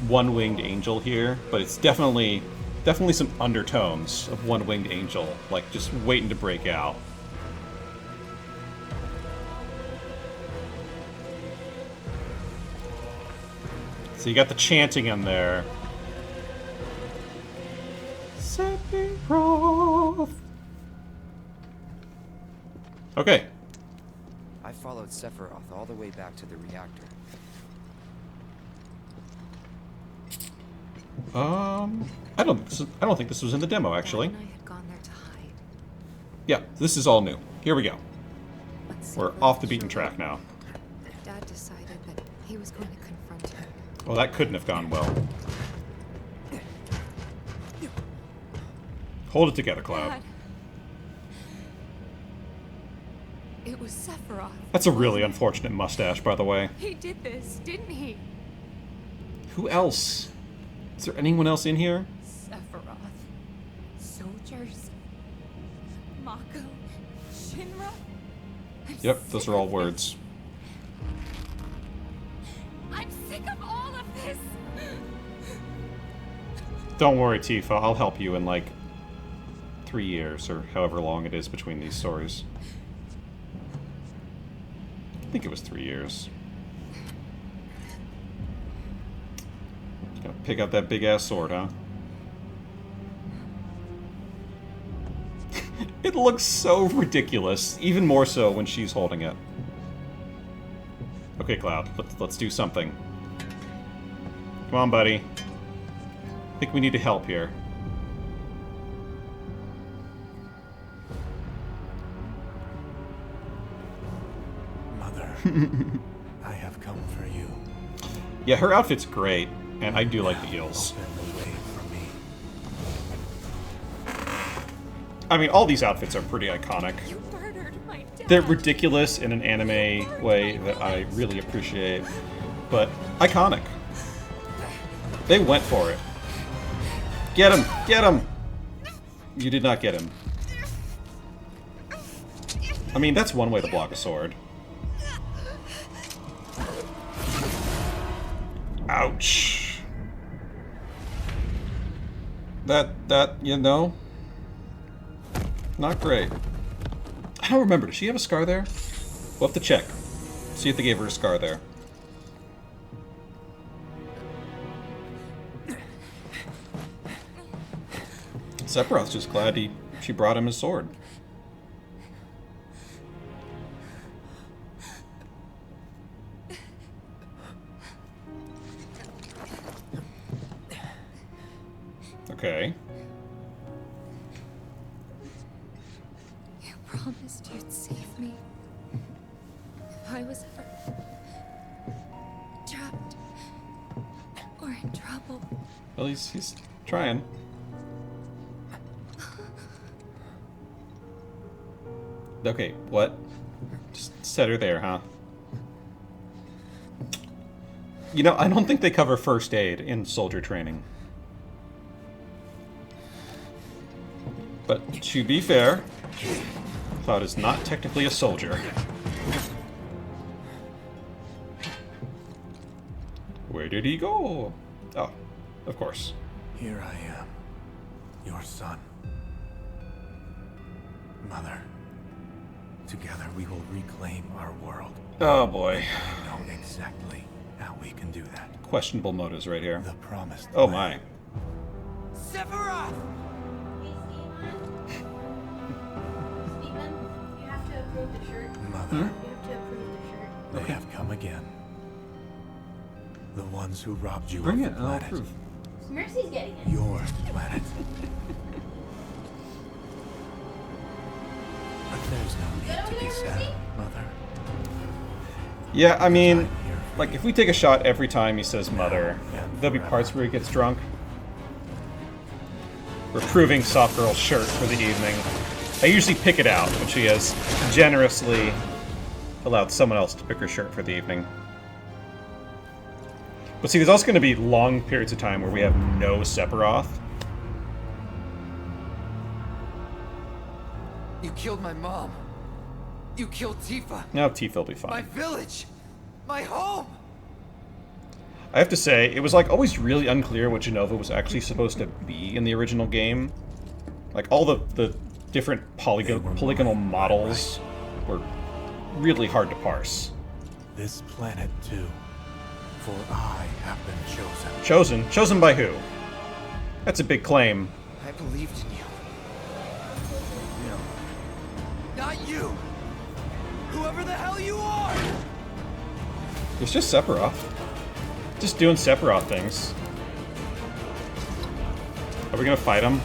one-winged angel here, but it's definitely some undertones of one-winged angel, like just waiting to break out. So you got the chanting in there. Sephiroth. Okay. I followed Sephiroth all the way back to the reactor. I don't think this was in the demo actually. I had gone there to hide. Yeah, this is all new. Here we go. We're off the beaten track now. Dad decided that he was going to confront him. Well, that couldn't have gone well. Hold it together, Cloud. Dad. It was Sephiroth. That's a really unfortunate mustache, by the way. He did this, didn't he? Who else? Is there anyone else in here? Sephiroth. Soldiers. Mako. Shinra. Yep, those are all words. I'm sick of all of this. Don't worry, Tifa. I'll help you in, like, 3 years, or however long it is between these stories. I think it was 3 years. Just gotta pick out that big-ass sword, huh? It looks so ridiculous, even more so when she's holding it. Okay, Cloud, let's do something. Come on, buddy. I think we need to help here. Mother, I have come for you. Yeah, her outfit's great, and I do like the eels. Open the way for me. I mean, all these outfits are pretty iconic. You murdered my dad. They're ridiculous in an anime way that I really appreciate, but iconic. They went for it. Get him! Get him! You did not get him. I mean, that's one way to block a sword. Ouch. That, you know, not great. I don't remember. Does she have a scar there? We'll have to check. See if they gave her a scar there. Sephiroth's just glad she brought him his sword. Okay. You promised you'd save me. If I was ever trapped or in trouble. Well, he's trying. Okay, what? Just set her there, huh? You know, I don't think they cover first aid in soldier training. But to be fair, Cloud is not technically a soldier. Where did he go? Oh, of course. Here I am, your son. Mother, together we will reclaim our world. Oh boy. I know exactly how we can do that. Questionable motives right here. The promised Oh land. my. Sephiroth! Steven, you have to approve the shirt. Mother, You have to approve the shirt. they have come again. The ones who robbed you Bring of it, the and I'll planet. approve. Mercy's getting it. Your planet. But there's no need to be sad, Mother. Yeah, I mean, like, if we take a shot every time he says mother, there'll be parts where he gets drunk. We're proving Soft Girl's shirt for the evening. I usually pick it out, but she has generously allowed someone else to pick her shirt for the evening. But see, there's also going to be long periods of time where we have no Sephiroth. You killed my mom. You killed Tifa. Now Tifa will be My fine. village. My home. I have to say, it was like always really unclear what Jenova was actually supposed to be in the original game. Like all the different polygonal models were really hard to parse. This planet too. For I have been chosen. Chosen? Chosen by who? That's a big claim. I believed in you. No. Not you. Whoever the hell you are. It's just Sephiroth. Just doing Sephiroth things. Are we gonna fight him?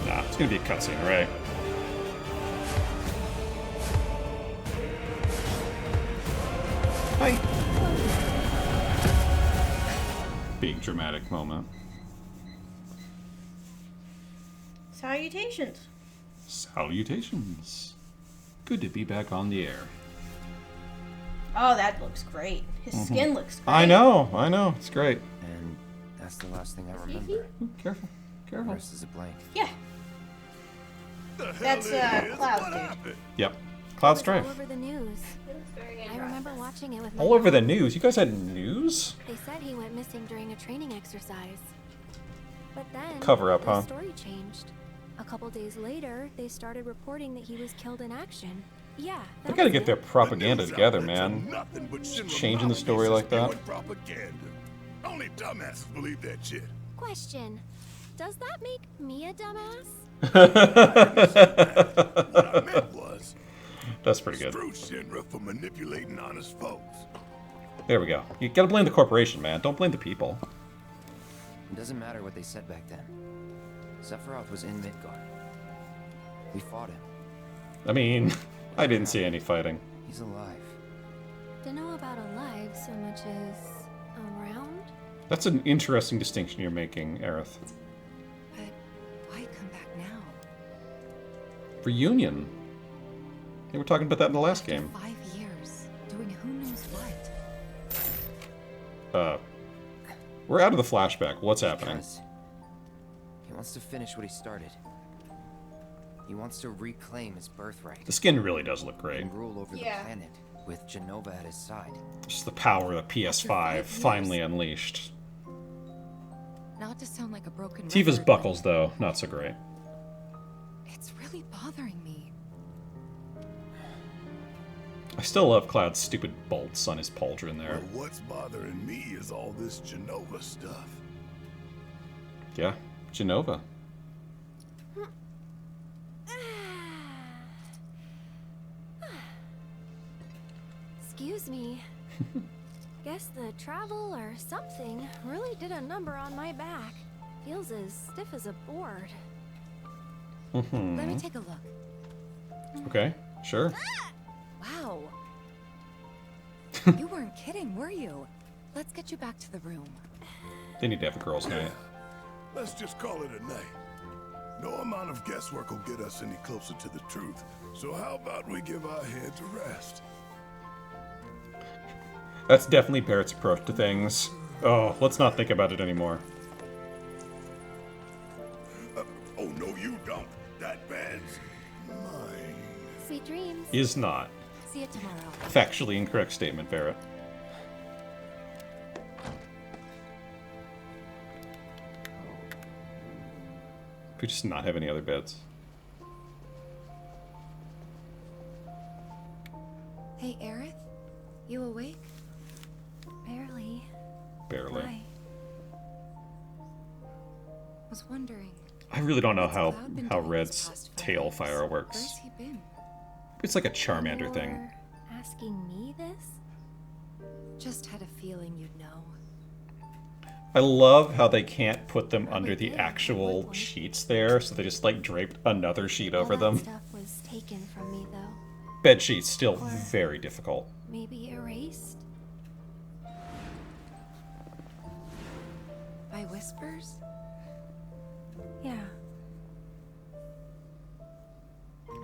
Nah, it's gonna be a cutscene, right? Hi. Big dramatic moment. Salutations. Salutations. Good to be back on the air. Oh, that looks great. His skin looks great. I know. It's great. And that's the last thing I remember. Ooh, careful. The rest is a blank. Yeah. That's Cloud, dude. Yep. Cloud's Drive. All over the news. I remember watching it with my All over the mom. news? You guys had news? They said he went missing during a training exercise. But then Cover up, the huh? story changed. A couple days later, they started reporting that he was killed in action. Yeah, They gotta get their propaganda together, man. Changing the story like that. Propaganda. Only dumbasses believe that shit. Question. Does that make me a dumbass? What I meant was, That's pretty good. screw Shinra for manipulating honest folks. There we go. You gotta blame the corporation, man. Don't blame the people. It doesn't matter what they said back then. Sephiroth was in Midgard. We fought him. I mean, I didn't see any fighting. He's alive. Don't know about alive so much as around. That's an interesting distinction you're making, Aerith. But why come back now? Reunion. They were talking about that in the last game. 5 years, doing who knows what. We're out of the flashback. What's happening? He wants to finish what he started. He wants to reclaim his birthright. The skin really does look great. And rule over the planet with Jenova at his side. Just the power of the PS5 finally unleashed. Not to sound like a broken Tifa's record, buckles, though, not so great. It's really bothering me. I still love Cloud's stupid bolts on his pauldron there. But what's bothering me is all this Jenova stuff. Yeah, Jenova. Excuse me. Guess the travel or something really did a number on my back. Feels as stiff as a board. Let me take a look. Okay, sure. Wow. You weren't kidding, were you? Let's get you back to the room. They need to have a girls' night. Let's just call it a night. No amount of guesswork will get us any closer to the truth. So how about we give our heads a rest? That's definitely Barrett's approach to things. Oh, let's not think about it anymore. Oh, no, you don't. That bed's mine. Sweet dreams. Is not. See you tomorrow. Factually incorrect statement, Barrett. Could we just not have any other beds? Hey, Aerith? You awake? Barely. Barely. Why? Was wondering. I really don't know what's how Cloud been how doing Red's these past 5 tail years? fire works. Where's he been? It's like a Charmander thing. You're asking me this? Just had a feeling you'd know. I love how they can't put them under the actual sheets there, so they just like draped another sheet over All that them. stuff was taken from me, though. Bed sheets still Or very difficult. Maybe erased? By whispers? Yeah.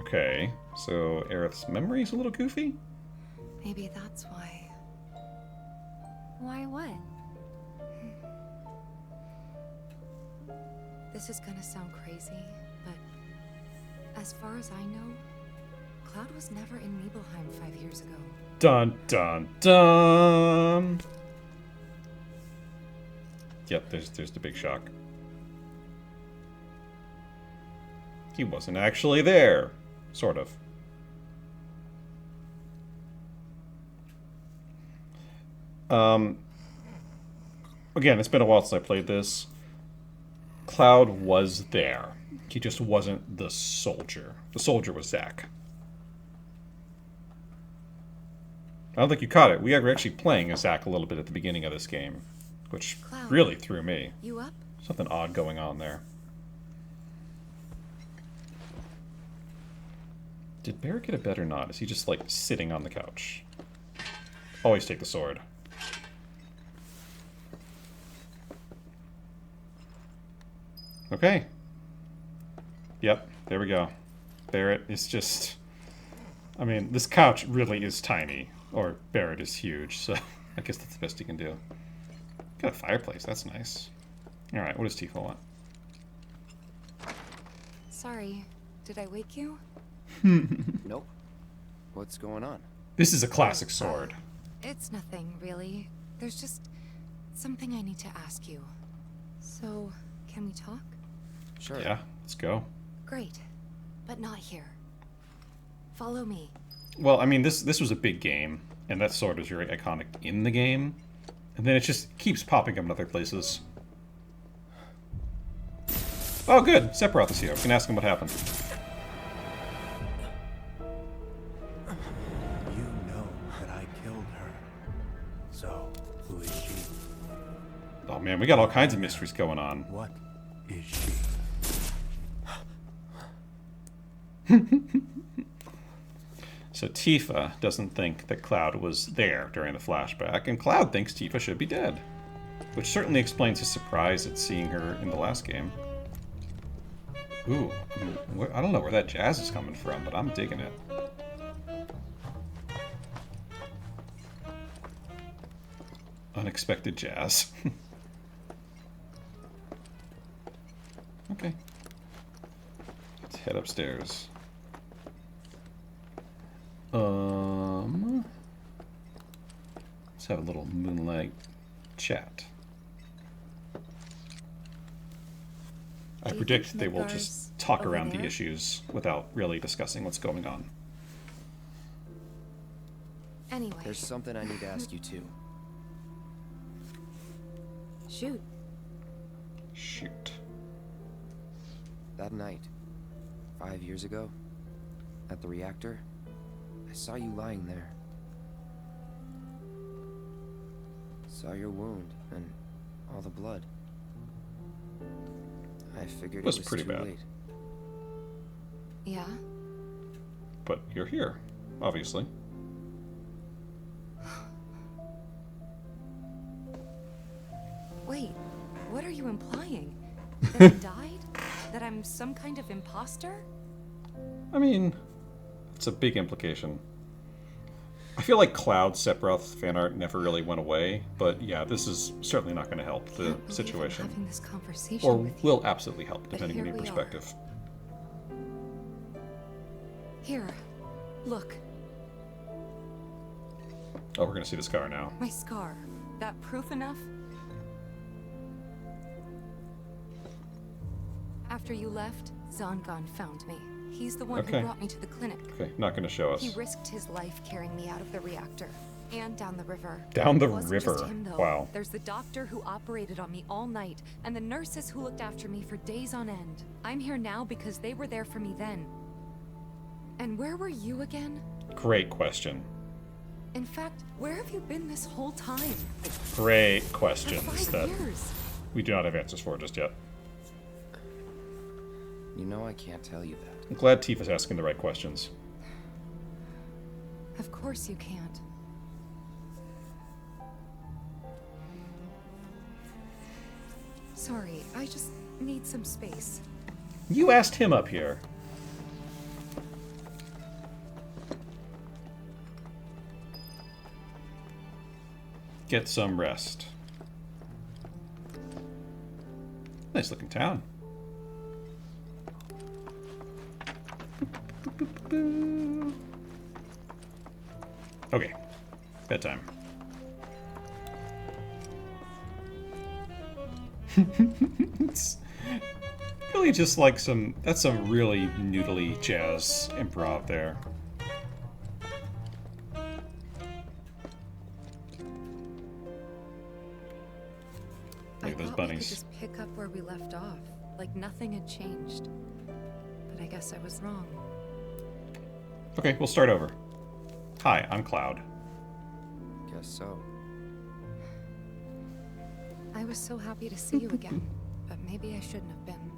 Okay, so Aerith's memory's a little goofy? Maybe that's why. Why what? This is gonna sound crazy, but as far as I know, Cloud was never in Nibelheim 5 years ago. Dun dun dun! Yep, there's the big shock. He wasn't actually there. Sort of. Again, it's been a while since I played this. Cloud was there. He just wasn't the soldier. The soldier was Zack. I don't think you caught it. We were actually playing as Zack a little bit at the beginning of this game, which Cloud, really threw me. You up? Something odd going on there. Did Barrett get a bed or not? Is he just like sitting on the couch? Always take the sword. Okay. Yep, there we go. Barrett is just... I mean, this couch really is tiny. Or Barrett is huge, so I guess that's the best you can do. Got a fireplace, that's nice. Alright, what does Tifa want? Sorry, did I wake you? Nope. What's going on? This is a classic sword. It's nothing, really. There's just something I need to ask you. So, can we talk? Sure. Yeah, let's go. Great, but not here. Follow me. Well, I mean, this was a big game, and that sword is very iconic in the game. And then it just keeps popping up in other places. Oh, good. Sephiroth is here. We can ask him what happened. You know that I killed her. So, who is she? Oh man, we got all kinds of mysteries going on. What is she? So Tifa doesn't think that Cloud was there during the flashback, and Cloud thinks Tifa should be dead. Which certainly explains his surprise at seeing her in the last game. Ooh, I don't know where that jazz is coming from, but I'm digging it. Unexpected jazz. Okay. Let's head upstairs. Let's have a little moonlight chat. I predict they will just talk around the issues without really discussing what's going on. Anyway. There's something I need to ask you too. Shoot. Shoot. That night, 5 years ago, at the reactor, I saw you lying there. Saw your wound and all the blood. I figured it was pretty too bad. late. Yeah? But you're here, obviously. Wait, what are you implying? That I died? That I'm some kind of imposter? I mean, it's a big implication. I feel like Cloud Sephiroth fan art never really went away, but yeah, this is certainly not going to help the situation. Having this conversation Or with you. will absolutely help, depending on here your we are. perspective. Here, look, Oh, we're going to see the scar now. my scar. That proof enough? After you left, Zangan found me. He's the one Okay. who brought me to the clinic. Okay, not going to show us. He risked his life carrying me out of the reactor and down the river. Down the It wasn't just river. him, though. Wow. There's the doctor who operated on me all night, and the nurses who looked after me for days on end. I'm here now because they were there for me then. And where were you again? Great question. In fact, where have you been this whole time? Great questions For 5 that years. we do not have answers for just yet. You know I can't tell you that. I'm glad Tifa's asking the right questions. Of course you can't. Sorry, I just need some space. You asked him up here. Get some rest. Nice looking town. Okay, bedtime. It's really just like that's some really noodly jazz improv there. Look at those We could bunnies. just pick up where we left off, like nothing had changed. But I guess I was wrong. Okay, we'll start over. Hi, I'm Cloud. Guess so. I was so happy to see you again, but maybe I shouldn't have been.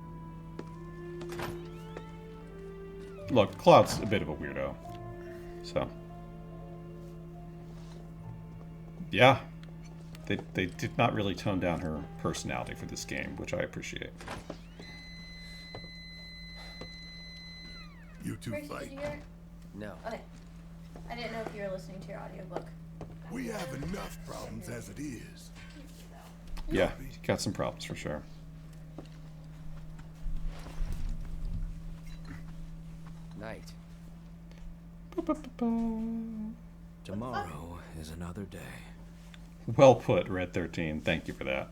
Look, Cloud's a bit of a weirdo. So. Yeah. They did not really tone down her personality for this game, which I appreciate. You two Gracie, fight. did you hear it? No. Okay. I didn't know if you were listening to your audiobook. We have enough problems as it is. Yeah, got some problems for sure. Night. Tomorrow is another day. Well put, Red 13. Thank you for that.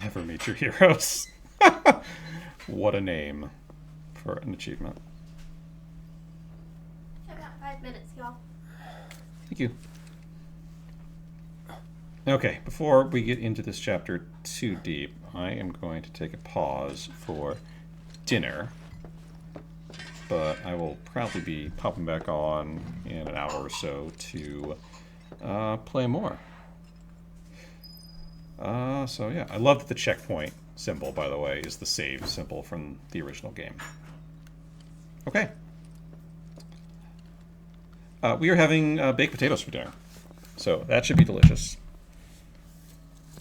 Never meet your heroes. What a name for an achievement. About 5 minutes, y'all. Thank you. Okay, before we get into this chapter too deep, I am going to take a pause for dinner. But I will probably be popping back on in an hour or so to play more. So yeah, I love that the checkpoint symbol, by the way, is the save symbol from the original game. Okay. We are having baked potatoes for dinner, so that should be delicious.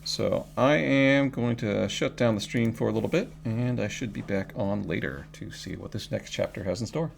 So I am going to shut down the stream for a little bit, and I should be back on later to see what this next chapter has in store.